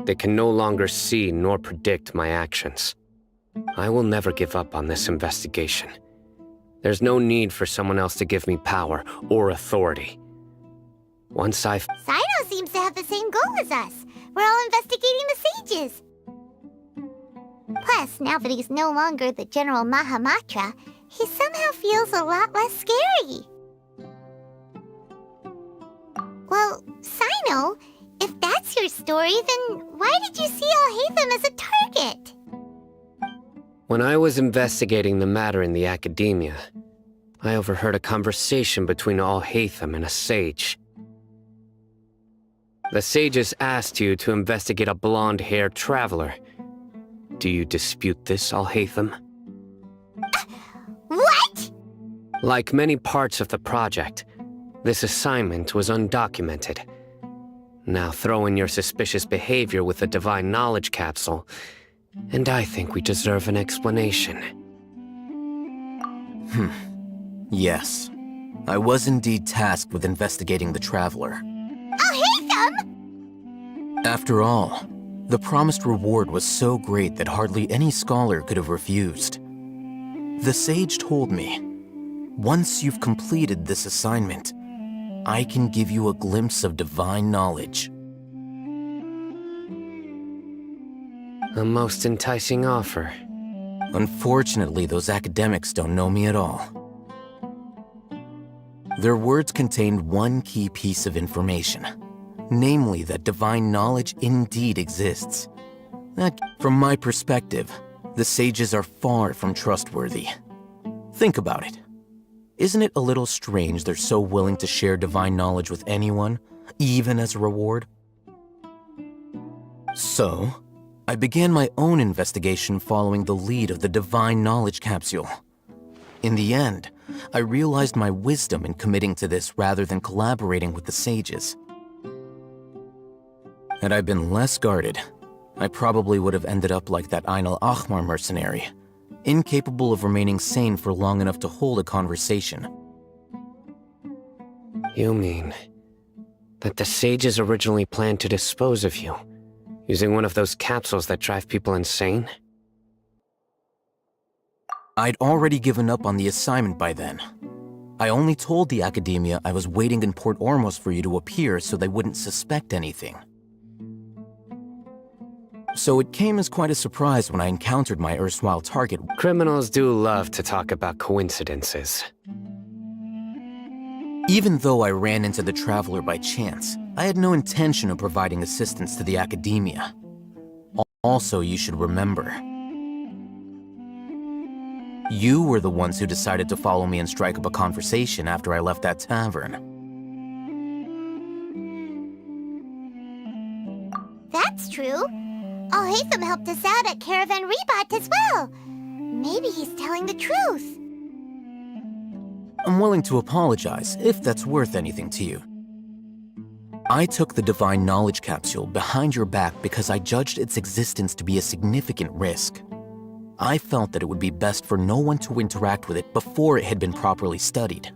they can no longer see nor predict my actions. I will never give up on this investigation. There's no need for someone else to give me power or authority. Once I've... Sino seems to have the same goal as us. We're all investigating the sages. Plus, now that he's no longer the General Mahamatra, he somehow feels a lot less scary. Well, Sino, if that's your story, then why did you see Alhaitham as a target? When I was investigating the matter in the academia, I overheard a conversation between Alhaitham and a sage. The sages asked you to investigate a blonde-haired traveler. Do you dispute this, Alhaitham? What? Like many parts of the project, this assignment was undocumented. Now throw in your suspicious behavior with the Divine Knowledge Capsule, and I think we deserve an explanation. Yes. I was indeed tasked with investigating the Traveler. Alhaitham! After all, the promised reward was so great that hardly any scholar could have refused. The sage told me, once you've completed this assignment, I can give you a glimpse of divine knowledge. A most enticing offer. Unfortunately, those academics don't know me at all. Their words contained one key piece of information, namely that divine knowledge indeed exists. That, from my perspective, the sages are far from trustworthy. Think about it. Isn't it a little strange they're so willing to share divine knowledge with anyone, even as a reward? So, I began my own investigation following the lead of the Divine Knowledge Capsule. In the end, I realized my wisdom in committing to this rather than collaborating with the sages. Had I been less guarded, I probably would have ended up like that Ain al-Ahmar mercenary, incapable of remaining sane for long enough to hold a conversation. You mean that the sages originally planned to dispose of you, using one of those capsules that drive people insane? I'd already given up on the assignment by then. I only told the Academia I was waiting in Port Ormos for you to appear so they wouldn't suspect anything. So it came as quite a surprise when I encountered my erstwhile target. Criminals do love to talk about coincidences. Even though I ran into the Traveler by chance, I had no intention of providing assistance to the Academia. Also, you should remember, you were the ones who decided to follow me and strike up a conversation after I left that tavern. That's true. Al-Haytham helped us out at Caravan Rebat as well. Maybe he's telling the truth. I'm willing to apologize, if that's worth anything to you. I took the Divine Knowledge Capsule behind your back because I judged its existence to be a significant risk. I felt that it would be best for no one to interact with it before it had been properly studied.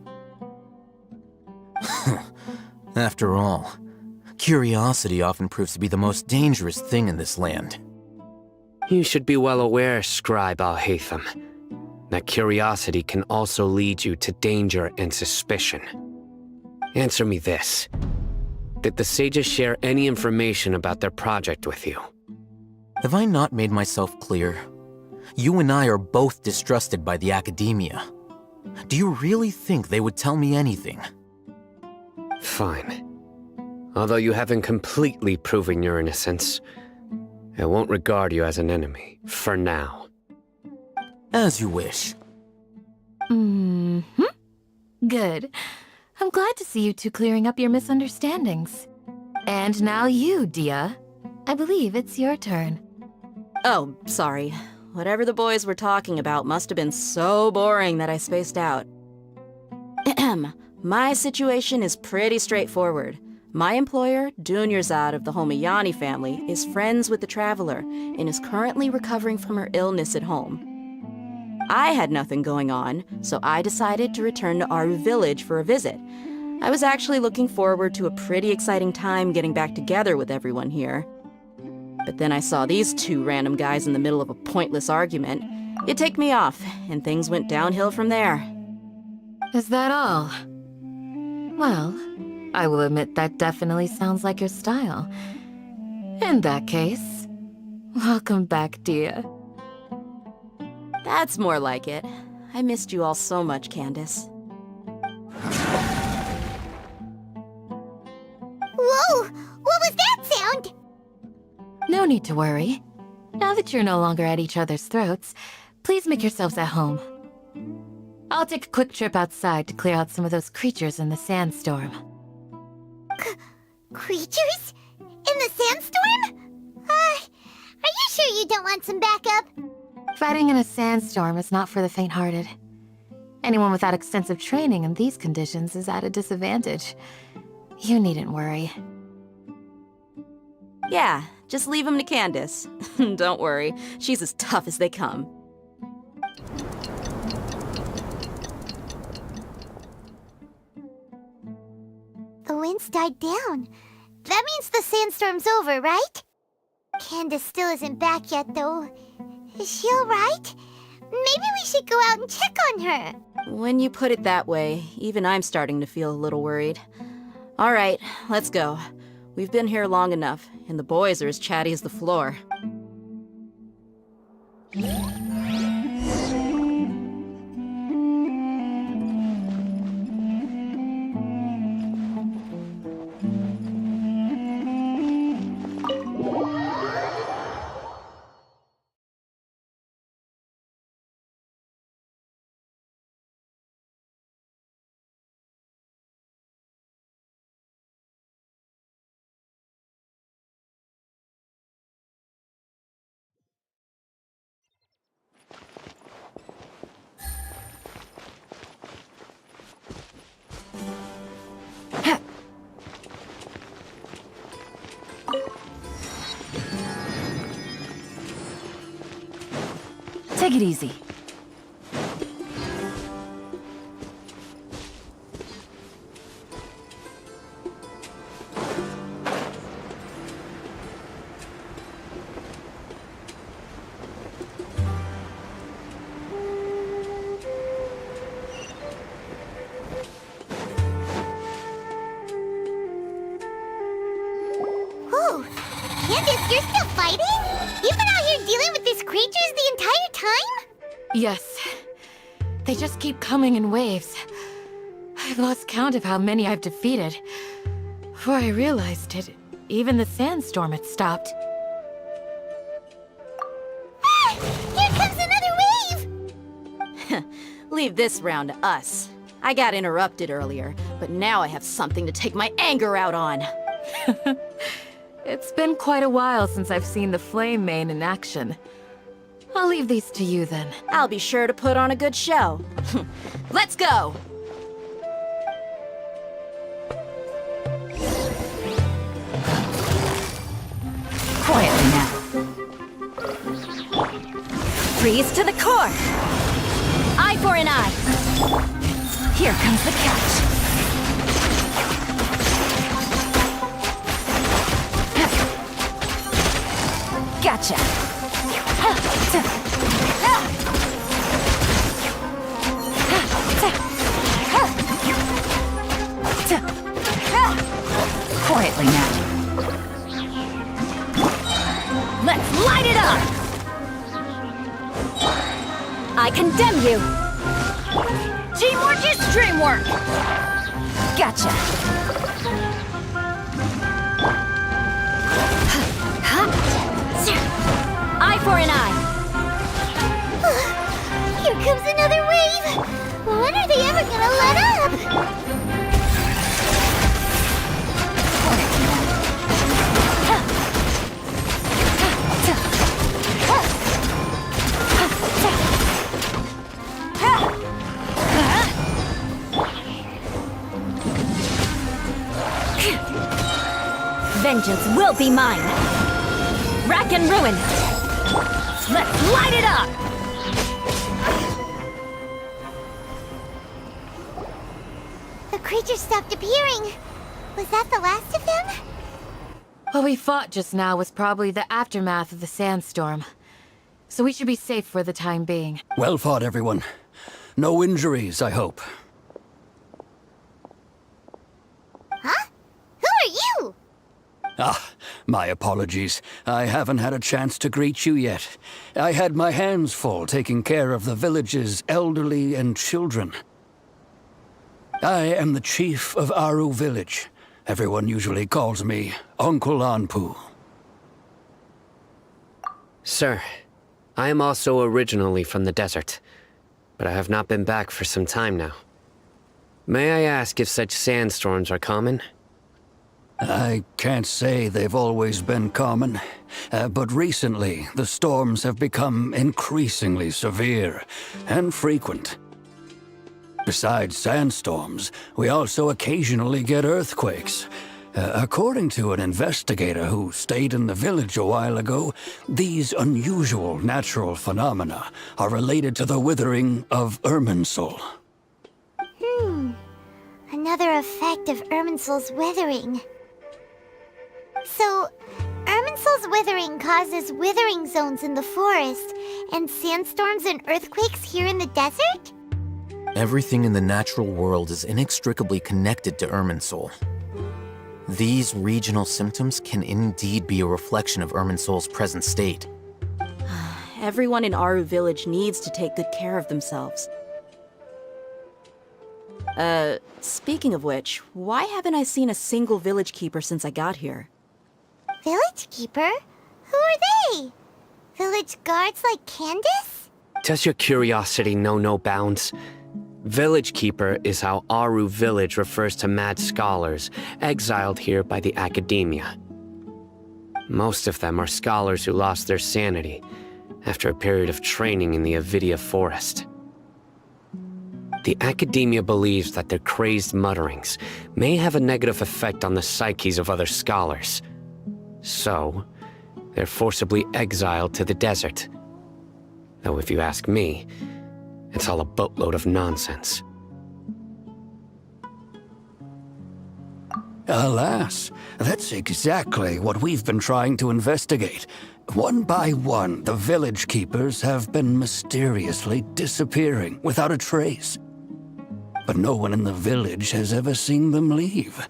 After all, curiosity often proves to be the most dangerous thing in this land. You should be well aware, Scribe Al-Haytham, that curiosity can also lead you to danger and suspicion. Answer me this. Did the sages share any information about their project with you? Have I not made myself clear? You and I are both distrusted by the Academia. Do you really think they would tell me anything? Fine. Although you haven't completely proven your innocence, I won't regard you as an enemy, for now. As you wish. Good. I'm glad to see you two clearing up your misunderstandings. And now you, Dia. I believe it's your turn. Oh, sorry. Whatever the boys were talking about must have been so boring that I spaced out. My situation is pretty straightforward. My employer, Dunyarzad of the Homayani family, is friends with the Traveler and is currently recovering from her illness at home. I had nothing going on, so I decided to return to Aru Village for a visit. I was actually looking forward to a pretty exciting time getting back together with everyone here. But then I saw these two random guys in the middle of a pointless argument. It ticked me off, and things went downhill from there. Is that all? Well, I will admit that definitely sounds like your style. In that case, welcome back, Dia. That's more like it. I missed you all so much, Candace. Whoa! What was that sound? No need to worry. Now that you're no longer at each other's throats, please make yourselves at home. I'll take a quick trip outside to clear out some of those creatures in the sandstorm. Creatures? In the sandstorm? Are you sure you don't want some backup? Fighting in a sandstorm is not for the faint-hearted. Anyone without extensive training in these conditions is at a disadvantage. You needn't worry. Yeah, just leave him to Candace. Don't worry, she's as tough as they come. The wind's died down. That means the sandstorm's over, right? Candace still isn't back yet, though. Is she alright? Maybe we should go out and check on her. When you put it that way, even I'm starting to feel a little worried. All right, let's go. We've been here long enough, and the boys are as chatty as the floor. Take it easy. Whoa! Candace, you're still fighting? You've been out here dealing with these creatures the entire time? Yes. They just keep coming in waves. I've lost count of how many I've defeated. Before I realized it, even the sandstorm had stopped. Ah! Here comes another wave! Leave this round to us. I got interrupted earlier, but now I have something to take my anger out on. It's been quite a while since I've seen the Flame Mane in action. I'll leave these to you then. I'll be sure to put on a good show. Let's go! Quietly now. Freeze to the core! Eye for an eye! Here comes the catch. Gotcha! Quietly now. Let's light it up! I condemn you! Teamwork is dreamwork! Gotcha! Eye for an eye! Here comes another wave! When are they ever gonna let up? Vengeance will be mine! Rack and ruin! Let's light it up! The creatures stopped appearing. Was that the last of them? What we fought just now was probably the aftermath of the sandstorm. So we should be safe for the time being. Well fought, everyone. No injuries, I hope. Huh? Who are you? Ah, my apologies. I haven't had a chance to greet you yet. I had my hands full taking care of the village's elderly and children. I am the chief of Aru Village. Everyone usually calls me Uncle Anpu. Sir, I am also originally from the desert, but I have not been back for some time now. May I ask if such sandstorms are common? I can't say they've always been common, but recently the storms have become increasingly severe and frequent. Besides sandstorms, we also occasionally get earthquakes. According to an investigator who stayed in the village a while ago, these unusual natural phenomena are related to the withering of Irminsul. Another effect of Irminsul's withering. So, Irminsul's withering causes withering zones in the forest, and sandstorms and earthquakes here in the desert? Everything in the natural world is inextricably connected to Irminsul. These regional symptoms can indeed be a reflection of Irminsul's present state. Everyone in Aru Village needs to take good care of themselves. Speaking of which, why haven't I seen a single village keeper since I got here? Village keeper? Who are they? Village guards like Candace? Does your curiosity know no bounds? Village Keeper is how Aru Village refers to mad scholars exiled here by the academia. Most of them are scholars who lost their sanity after a period of training in the Avidia forest. The academia believes that their crazed mutterings may have a negative effect on the psyches of other scholars. So, they're forcibly exiled to the desert. Though if you ask me, it's all a boatload of nonsense. Alas, that's exactly what we've been trying to investigate. One by one, the village keepers have been mysteriously disappearing without a trace. But no one in the village has ever seen them leave.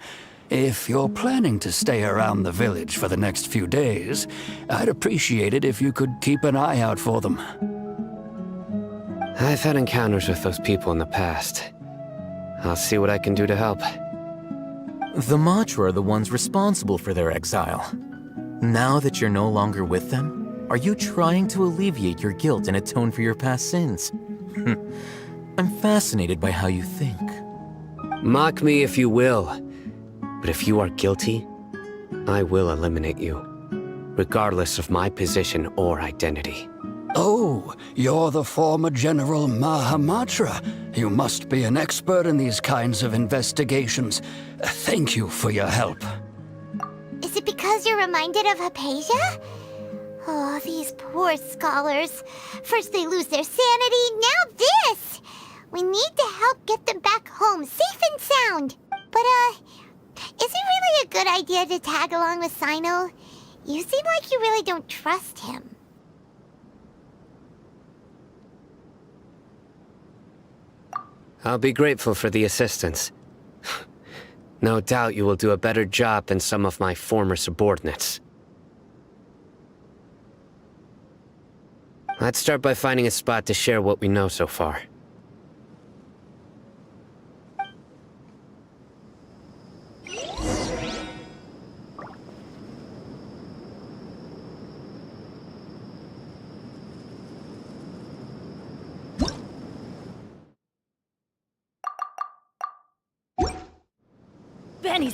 If you're planning to stay around the village for the next few days, I'd appreciate it if you could keep an eye out for them. I've had encounters with those people in the past. I'll see what I can do to help. The Matra are the ones responsible for their exile. Now that you're no longer with them, are you trying to alleviate your guilt and atone for your past sins? I'm fascinated by how you think. Mock me if you will, but if you are guilty, I will eliminate you, regardless of my position or identity. Oh, you're the former General Mahamatra. You must be an expert in these kinds of investigations. Thank you for your help. Is it because you're reminded of Hypatia? Oh, these poor scholars. First they lose their sanity, now this! We need to help get them back home, safe and sound. But, is it really a good idea to tag along with Sino? You seem like you really don't trust him. I'll be grateful for the assistance. No doubt you will do a better job than some of my former subordinates. Let's start by finding a spot to share what we know so far. Benny's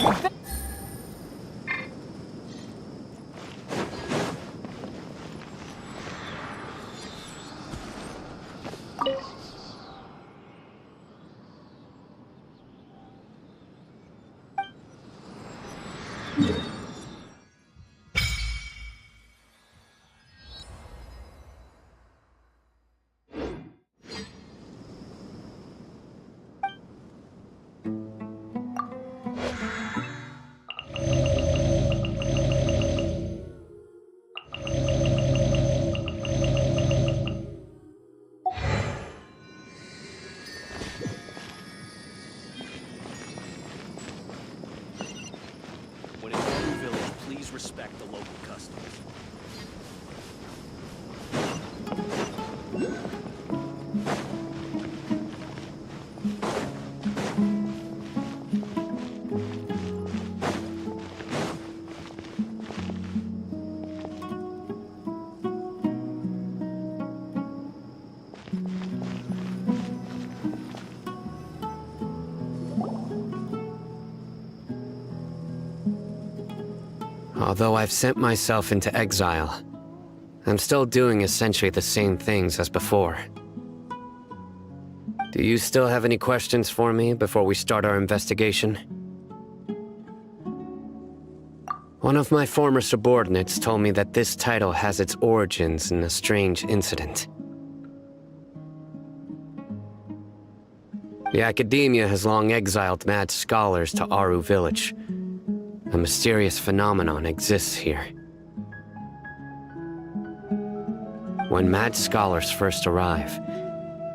When in Waru Village, please respect the local customs. Although I've sent myself into exile, I'm still doing essentially the same things as before. Do you still have any questions for me before we start our investigation? One of my former subordinates told me that this title has its origins in a strange incident. The Academia has long exiled mad scholars to Aru Village. A mysterious phenomenon exists here. When mad scholars first arrive,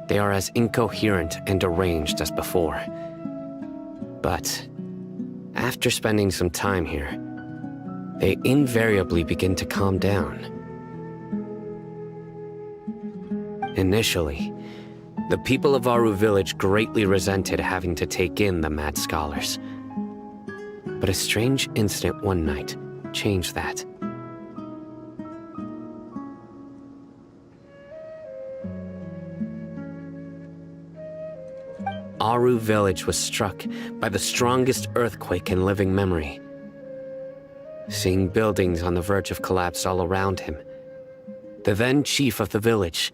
they are as incoherent and deranged as before. But after spending some time here, they invariably begin to calm down. Initially, the people of Aru Village greatly resented having to take in the mad scholars. But a strange incident one night changed that. Aru Village was struck by the strongest earthquake in living memory. Seeing buildings on the verge of collapse all around him, the then chief of the village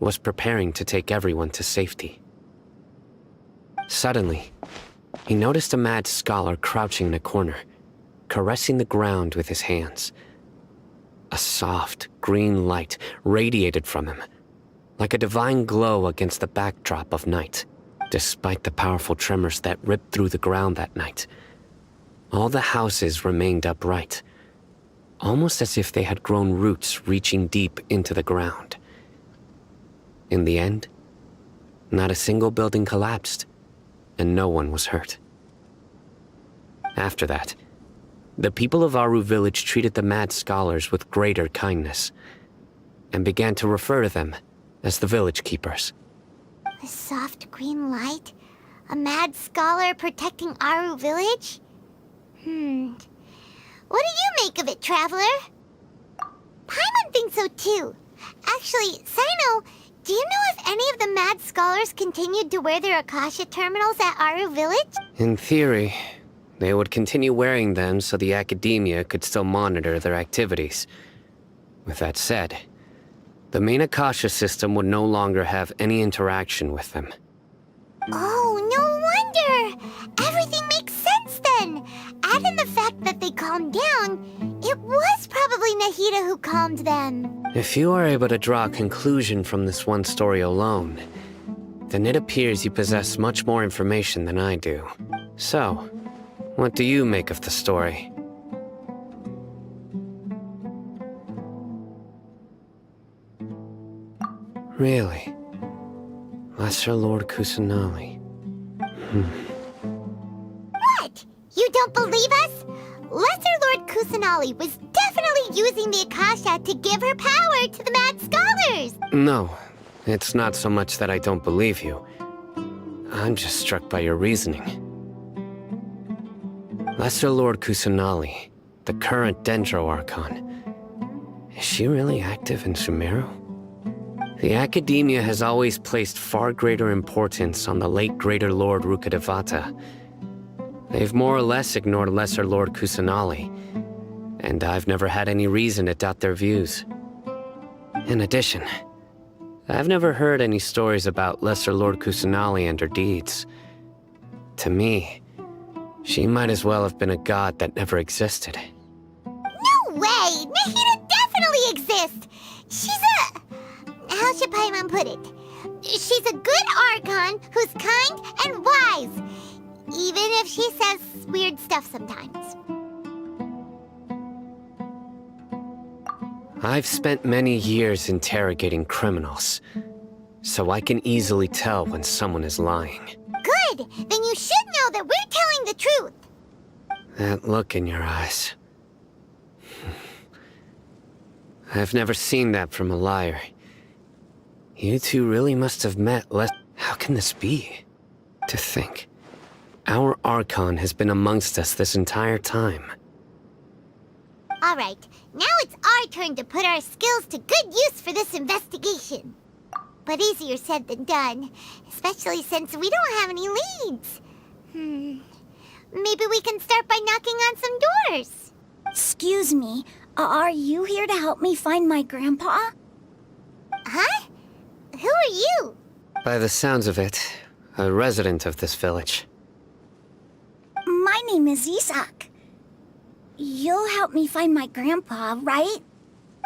was preparing to take everyone to safety. Suddenly, he noticed a mad scholar crouching in a corner, caressing the ground with his hands. A soft, green light radiated from him, like a divine glow against the backdrop of night. Despite the powerful tremors that ripped through the ground that night, all the houses remained upright, almost as if they had grown roots reaching deep into the ground. In the end, not a single building collapsed, and no one was hurt. After that, the people of Aru village treated the mad scholars with greater kindness, and began to refer to them as the village keepers. The soft green light? A mad scholar protecting Aru village? What do you make of it, Traveler? Paimon thinks so too. Actually, Sino, do you know if any of the mad scholars continued to wear their Akasha terminals at Aru village? In theory, they would continue wearing them so the academia could still monitor their activities. With that said, the main Akasha system would no longer have any interaction with them. Oh, no wonder! Everything makes sense then! Add in the fact that they calmed down, it was probably Nahida who calmed them. If you are able to draw a conclusion from this one story alone, then it appears you possess much more information than I do. So, what do you make of the story? Really? Lesser Lord Kusanali. What? You don't believe us? Lesser Lord Kusanali was definitely using the Akasha to give her power to the mad scholars! No, it's not so much that I don't believe you. I'm just struck by your reasoning. Lesser Lord Kusanali, the current Dendro Archon. Is she really active in Sumeru? The Academia has always placed far greater importance on the late Greater Lord Rukkhadevata. They've more or less ignored Lesser Lord Kusanali, and I've never had any reason to doubt their views. In addition, I've never heard any stories about Lesser Lord Kusanali and her deeds. To me, she might as well have been a god that never existed. No way! Nahida definitely exists! She's a... how should Paimon put it? She's a good Archon who's kind and wise, even if she says weird stuff sometimes. I've spent many years interrogating criminals, so I can easily tell when someone is lying. Good! Then you should know that we're telling the truth! That look in your eyes. I've never seen that from a liar. You two really must have met How can this be? To think, our Archon has been amongst us this entire time. Alright, now it's our turn to put our skills to good use for this investigation. But easier said than done, especially since we don't have any leads. Maybe we can start by knocking on some doors. Excuse me, are you here to help me find my grandpa? Huh? Who are you? By the sounds of it, a resident of this village. My name is Isak. You'll help me find my grandpa, right?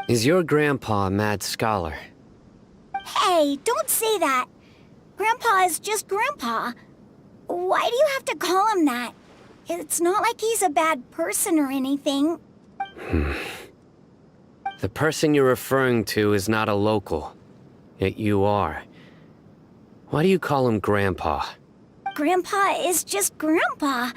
Is your grandpa a mad scholar? Hey, don't say that. Grandpa is just Grandpa. Why do you have to call him that? It's not like he's a bad person or anything. The person you're referring to is not a local, yet you are. Why do you call him Grandpa? Grandpa is just Grandpa.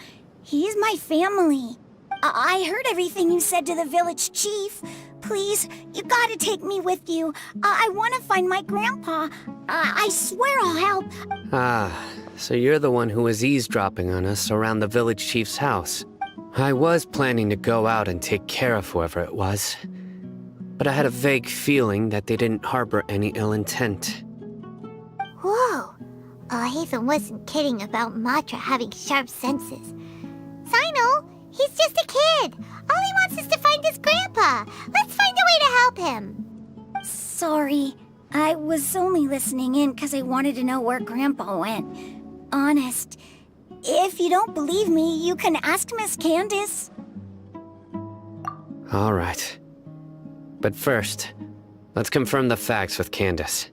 He's my family. I heard everything you said to the village chief. Please, you gotta take me with you. I want to find my grandpa. I swear I'll help. Ah, so you're the one who was eavesdropping on us around the village chief's house. I was planning to go out and take care of whoever it was, but I had a vague feeling that they didn't harbor any ill intent. Whoa. Haven wasn't kidding about Matra having sharp senses. Sino, he's just a kid. All he wants is to find his grandpa. Let's find a way to help him. Sorry. I was only listening in because I wanted to know where Grandpa went. Honest. If you don't believe me, you can ask Miss Candace. All right. But first, let's confirm the facts with Candace.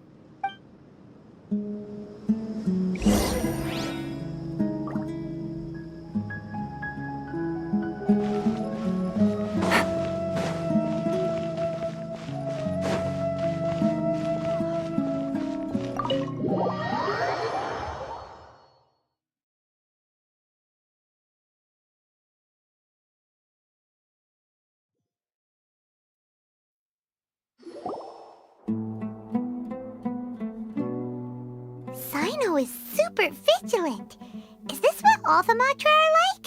Sino is super vigilant. Is this what all the Matra are like?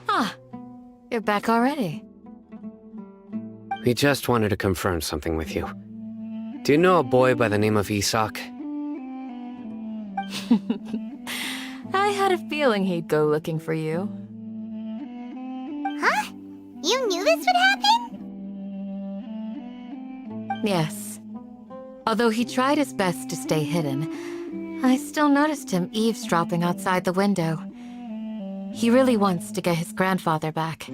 Ah, you're back already. We just wanted to confirm something with you. Do you know a boy by the name of Isak? I had a feeling he'd go looking for you. Huh? You knew this would happen? Yes. Although he tried his best to stay hidden, I still noticed him eavesdropping outside the window. He really wants to get his grandfather back.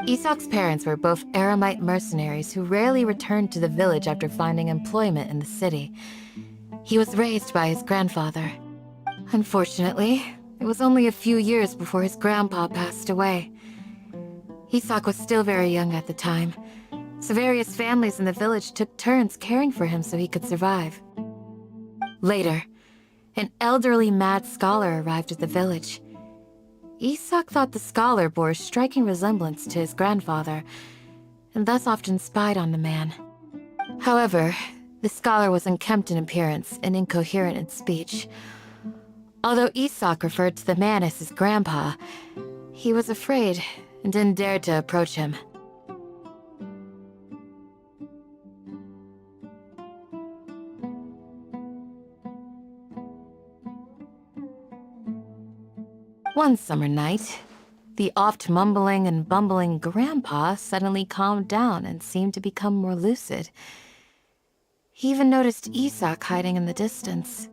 Isak's parents were both Aramite mercenaries who rarely returned to the village after finding employment in the city. He was raised by his grandfather. Unfortunately, it was only a few years before his grandpa passed away. Isak was still very young at the time, so various families in the village took turns caring for him so he could survive. Later, an elderly mad scholar arrived at the village. Isak thought the scholar bore a striking resemblance to his grandfather, and thus often spied on the man. However, the scholar was unkempt in appearance and incoherent in speech. Although Isak referred to the man as his grandpa, he was afraid and didn't dare to approach him. One summer night, the oft mumbling and bumbling grandpa suddenly calmed down and seemed to become more lucid. He even noticed Isak hiding in the distance.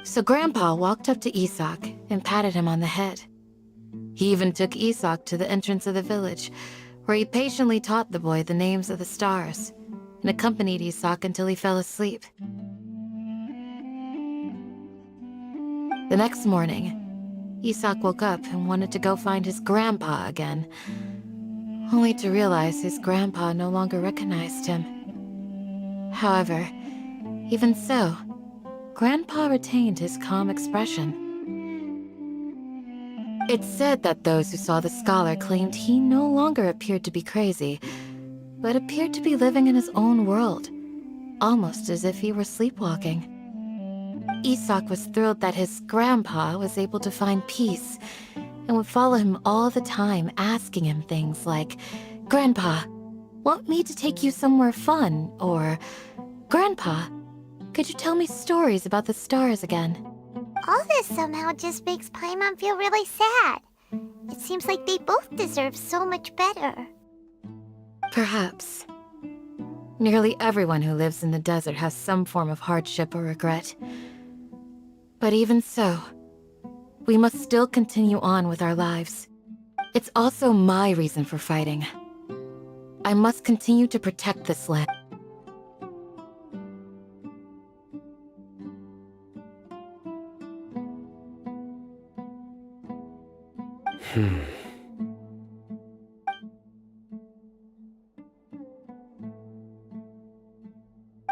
So Grandpa walked up to Isak and patted him on the head. He even took Isak to the entrance of the village, where he patiently taught the boy the names of the stars, and accompanied Isak until he fell asleep. The next morning, Isak woke up and wanted to go find his grandpa again, only to realize his grandpa no longer recognized him. However, even so, Grandpa retained his calm expression. It's said that those who saw the scholar claimed he no longer appeared to be crazy, but appeared to be living in his own world, almost as if he were sleepwalking. Isak was thrilled that his grandpa was able to find peace and would follow him all the time, asking him things like, "Grandpa, want me to take you somewhere fun?" Or, "Grandpa, could you tell me stories about the stars again?" All this somehow just makes Paimon feel really sad. It seems like they both deserve so much better. Perhaps. Nearly everyone who lives in the desert has some form of hardship or regret. But even so, we must still continue on with our lives. It's also my reason for fighting. I must continue to protect this land.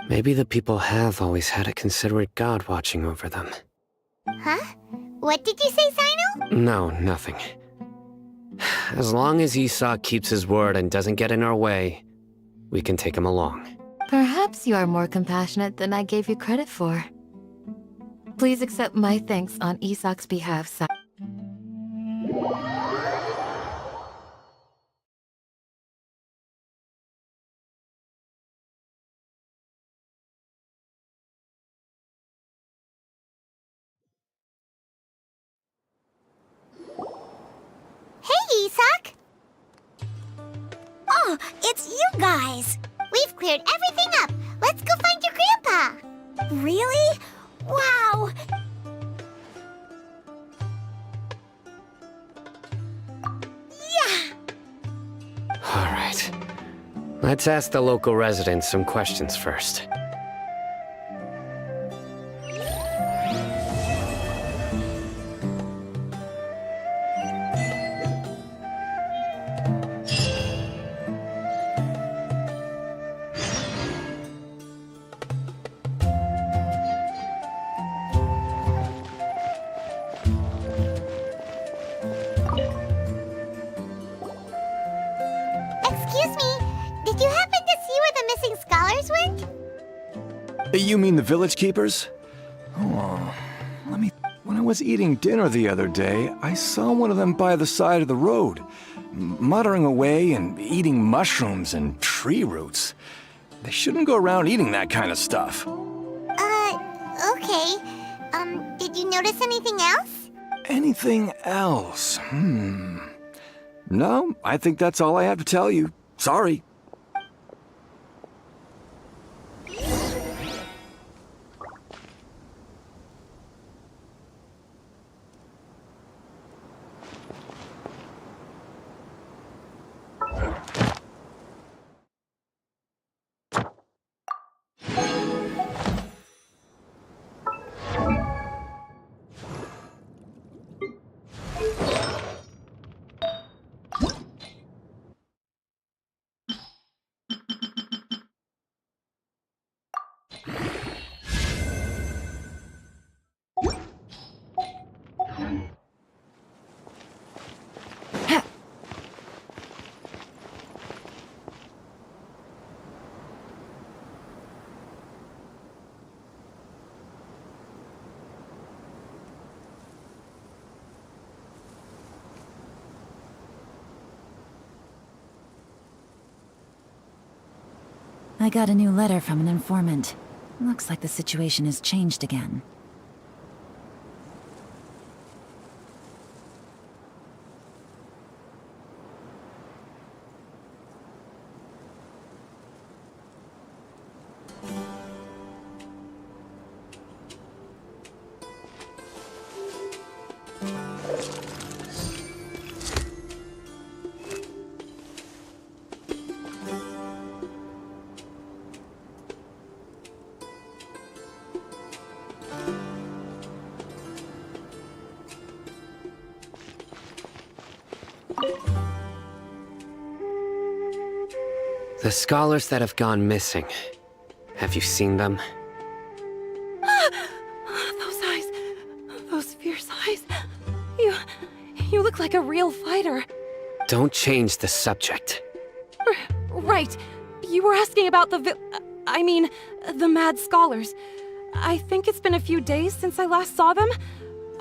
Maybe the people have always had a considerate god watching over them. Huh? What did you say, Sino? No, nothing. As long as Isak keeps his word and doesn't get in our way, we can take him along. Perhaps you are more compassionate than I gave you credit for. Please accept my thanks on Isak's behalf, Hey, Isak! Oh, it's you guys! We've cleared everything up. Let's go find your grandpa. Really? Wow! Yeah! All right. Let's ask the local residents some questions first. Excuse me, did you missing scholars went? You mean the village keepers? Oh, when I was eating dinner the other day, I saw one of them by the side of the road, muttering away and eating mushrooms and tree roots. They shouldn't go around eating that kind of stuff. Okay. Did you notice anything else? Anything else? No, I think that's all I have to tell you. Sorry. I got a new letter from an informant. Looks like the situation has changed again. The scholars that have gone missing. Have you seen them? Those eyes. Those fierce eyes. You look like a real fighter. Don't change the subject. Right. You were asking about the mad scholars. I think it's been a few days since I last saw them.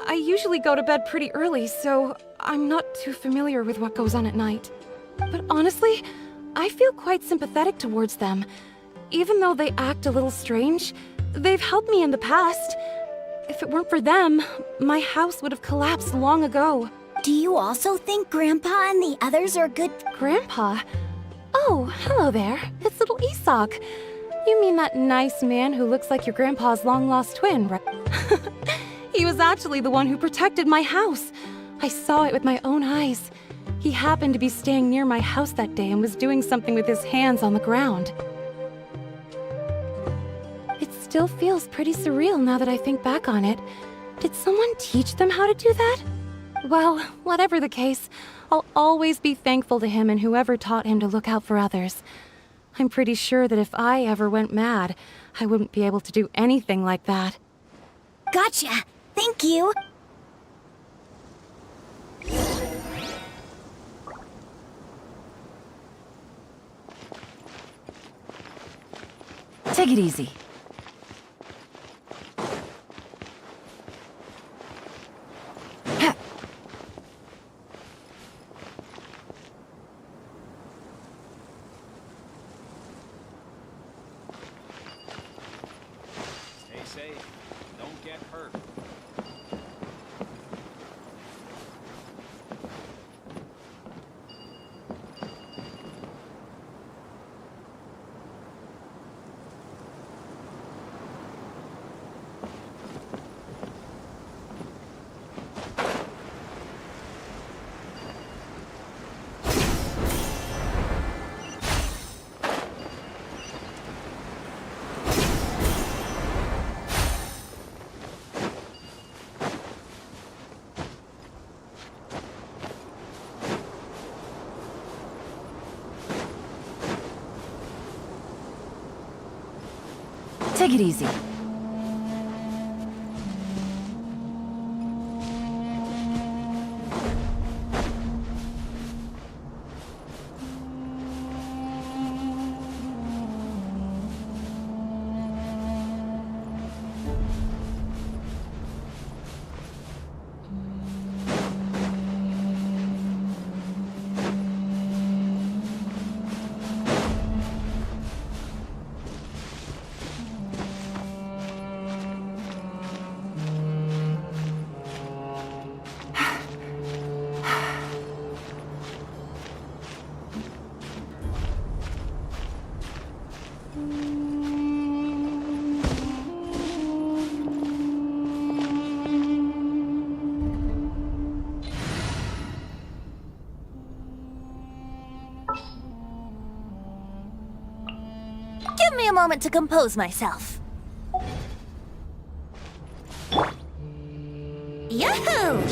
I usually go to bed pretty early, so I'm not too familiar with what goes on at night. But honestly, I feel quite sympathetic towards them. Even though they act a little strange, they've helped me in the past. If it weren't for them, my house would have collapsed long ago. Do you also think Grandpa and the others are good? Grandpa? Oh, hello there. It's little Isak. You mean that nice man who looks like your grandpa's long-lost twin, right? He was actually the one who protected my house. I saw it with my own eyes. He happened to be staying near my house that day and was doing something with his hands on the ground. It still feels pretty surreal now that I think back on it. Did someone teach them how to do that? Well, whatever the case, I'll always be thankful to him and whoever taught him to look out for others. I'm pretty sure that if I ever went mad, I wouldn't be able to do anything like that. Gotcha! Thank you! Take it easy. Stay safe. Don't get hurt. Take it easy. give me a moment to compose myself. Yahoo!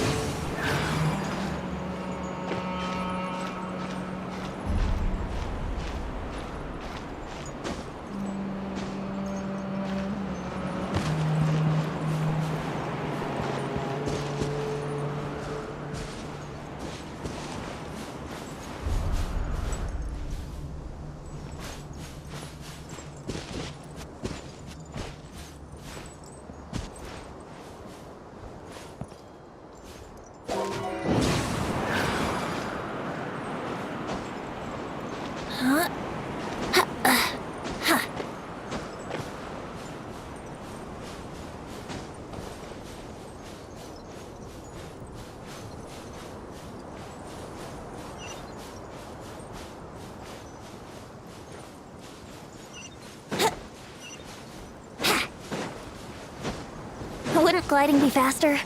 Wouldn't gliding be faster?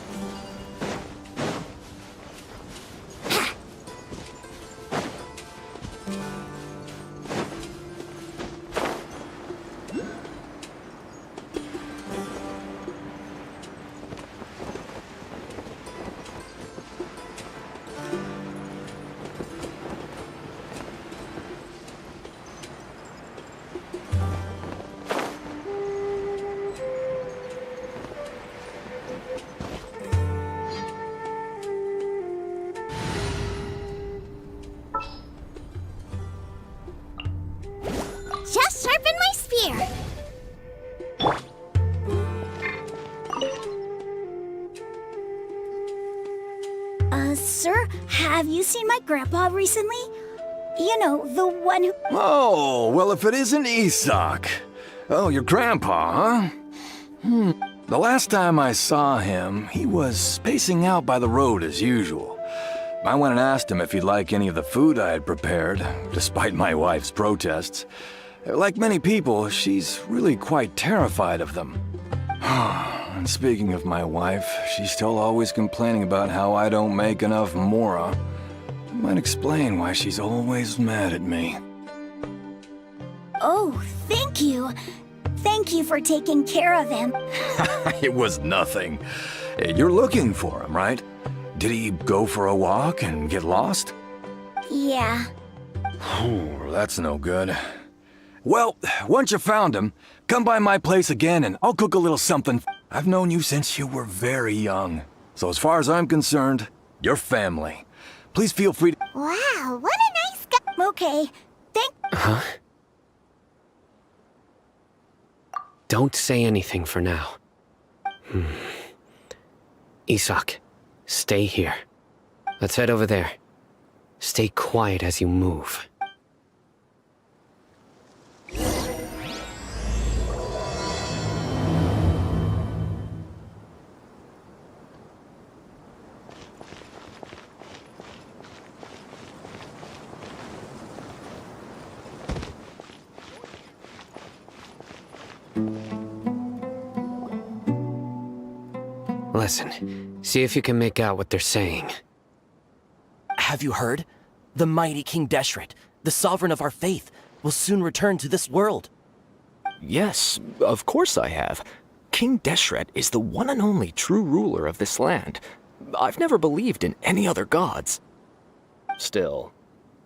Just sharpen my spear. Sir, have you seen my grandpa recently? You know, the one who... Oh, well, if it isn't Isak. Oh, your grandpa, huh? The last time I saw him, he was spacing out by the road as usual. I went and asked him if he'd like any of the food I had prepared, despite my wife's protests. Like many people, she's really quite terrified of them. And speaking of my wife, she's still always complaining about how I don't make enough mora. It might explain why she's always mad at me. Oh, thank you. Thank you for taking care of him. It was nothing. You're looking for him, right? Did he go for a walk and get lost? Yeah. That's no good. Well, once you found him, come by my place again and I'll cook a little something. I've known you since you were very young. So as far as I'm concerned, you're family. Please feel free to... Wow, what a nice guy. Okay. Huh? Don't say anything for now. Isak, stay here. Let's head over there. Stay quiet as you move. Listen, see if you can make out what they're saying. Have you heard? The mighty King Deshret, the sovereign of our faith, will soon return to this world. Yes, of course I have. King Deshret is the one and only true ruler of this land. I've never believed in any other gods. Still,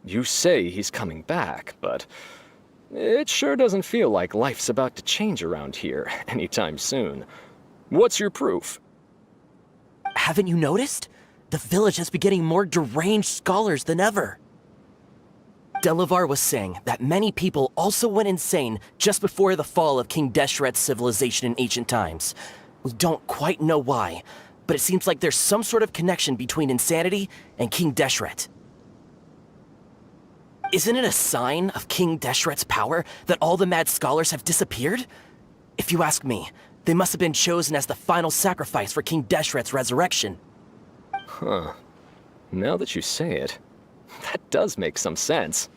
you say he's coming back, but it sure doesn't feel like life's about to change around here anytime soon. What's your proof? Haven't you noticed? The village has been getting more deranged scholars than ever. Delavar was saying that many people also went insane just before the fall of King Deshret's civilization in ancient times. We don't quite know why, but it seems like there's some sort of connection between insanity and King Deshret. Isn't it a sign of King Deshret's power that all the mad scholars have disappeared? If you ask me, they must have been chosen as the final sacrifice for King Deshret's resurrection. Huh. Now that you say it, that does make some sense.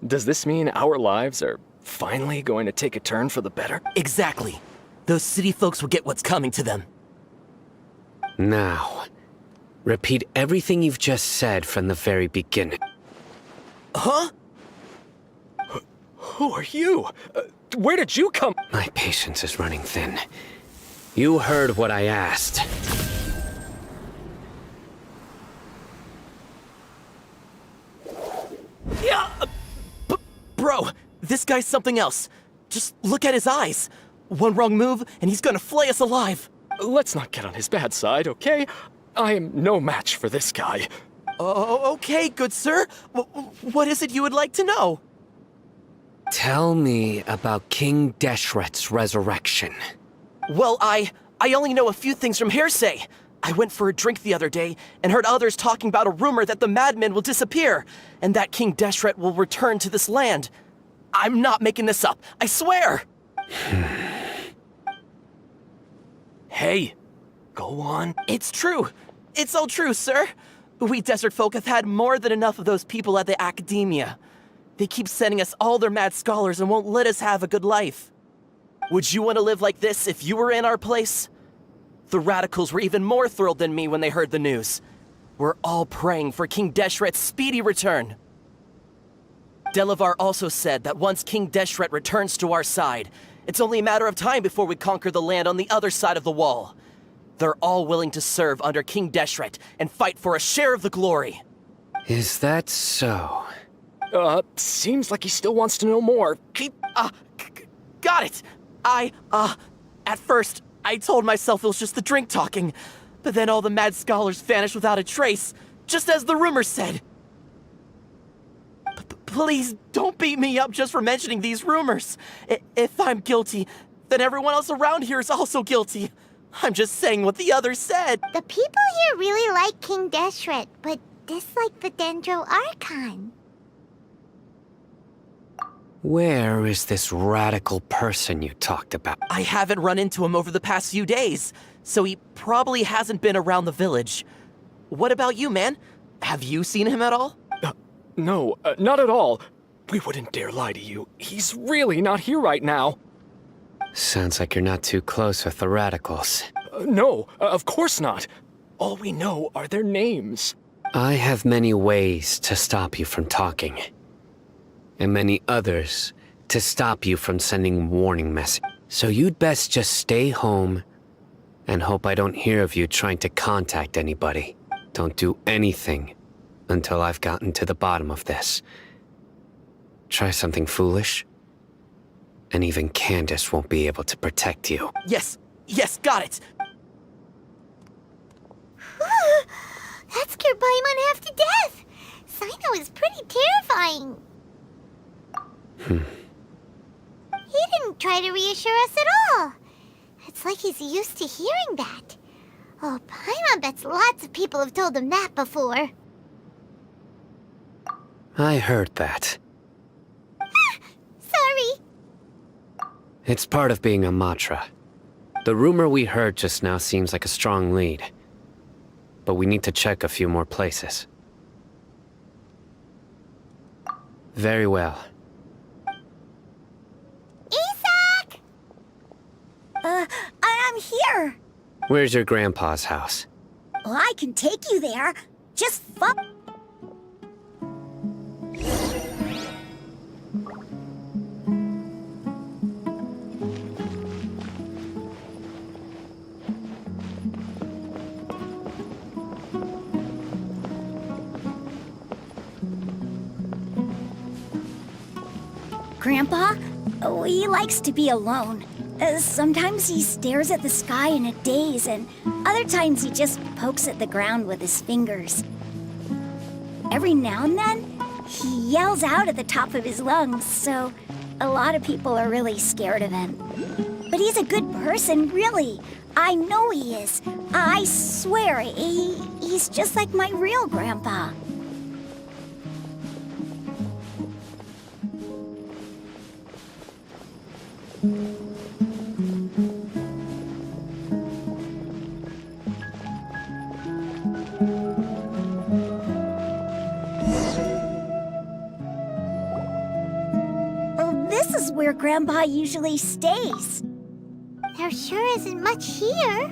Does this mean our lives are finally going to take a turn for the better? Exactly. Those city folks will get what's coming to them. Now, repeat everything you've just said from the very beginning. Huh? Who are you? Where did you come? My patience is running thin. You heard what I asked. Yeah! Bro, this guy's something else. Just look at his eyes. One wrong move, and he's gonna flay us alive. Let's not get on his bad side, okay? I am no match for this guy. Oh, okay, good sir. What is it you would like to know? Tell me about King Deshret's resurrection. Well, I only know a few things from hearsay. I went for a drink the other day and heard others talking about a rumor that the madmen will disappear and that King Deshret will return to this land. I'm not making this up, I swear! Hey, go on. It's true. It's all true, sir. We desert folk have had more than enough of those people at the academia. They keep sending us all their mad scholars and won't let us have a good life. Would you want to live like this if you were in our place? The radicals were even more thrilled than me when they heard the news. We're all praying for King Deshret's speedy return. Delavar also said that once King Deshret returns to our side, it's only a matter of time before we conquer the land on the other side of the wall. They're all willing to serve under King Deshret and fight for a share of the glory. Is that so? Seems like he still wants to know more. Keep... Got it! At first, I told myself it was just the drink talking, but then all the mad scholars vanished without a trace, just as the rumor said. Please, don't beat me up just for mentioning these rumors. If I'm guilty, then everyone else around here is also guilty. I'm just saying what the others said. The people here really like King Deshret, but dislike the Dendro Archon. Where is this radical person you talked about? I haven't run into him over the past few days, so he probably hasn't been around the village. What about you, man? Have you seen him at all? No, not at all. We wouldn't dare lie to you. He's really not here right now. Sounds like you're not too close with the radicals. No, of course not. All we know are their names. I have many ways to stop you from talking. And many others to stop you from sending warning messages. So you'd best just stay home and hope I don't hear of you trying to contact anybody. Don't do anything until I've gotten to the bottom of this. Try something foolish, and even Candace won't be able to protect you. Yes, got it! That scared Paimon half to death! Sino is pretty terrifying. He didn't try to reassure us at all. It's like he's used to hearing that. Oh, Paimon bets lots of people have told him that before. I heard that. Sorry. It's part of being a Matra. The rumor we heard just now seems like a strong lead. But we need to check a few more places. Very well. Isak! I'm here. Where's your grandpa's house? Well, I can take you there. Just Grandpa, he likes to be alone. Sometimes he stares at the sky in a daze, and other times he just pokes at the ground with his fingers. Every now and then, he yells out at the top of his lungs, so a lot of people are really scared of him. But he's a good person, really. I know he is. I swear, he's just like my real grandpa. This is where Grandpa usually stays. There sure isn't much here.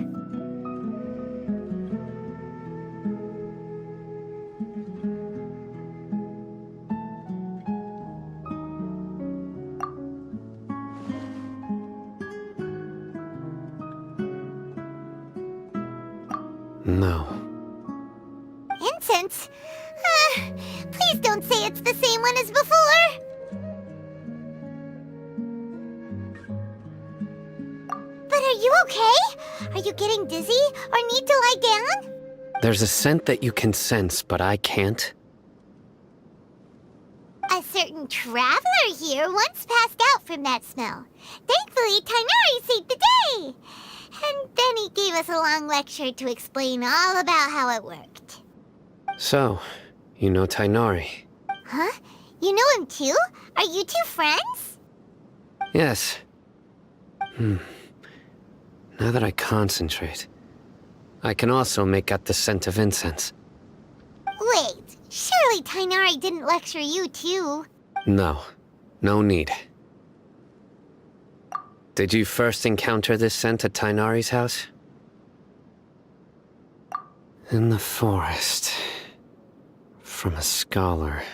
No. Incense? Please don't say it's the same one as before! But are you okay? Are you getting dizzy or need to lie down? There's a scent that you can sense, but I can't. A certain traveler here once passed out from that smell. Thankfully, Tainari saved the day! And then he gave us a long lecture to explain all about how it worked. So, you know Tainari? Huh? You know him too? Are you two friends? Yes. Now that I concentrate, I can also make out the scent of incense. Wait, surely Tainari didn't lecture you too? No. No need. Did you first encounter this scent at Tainari's house? In the forest. From a scholar.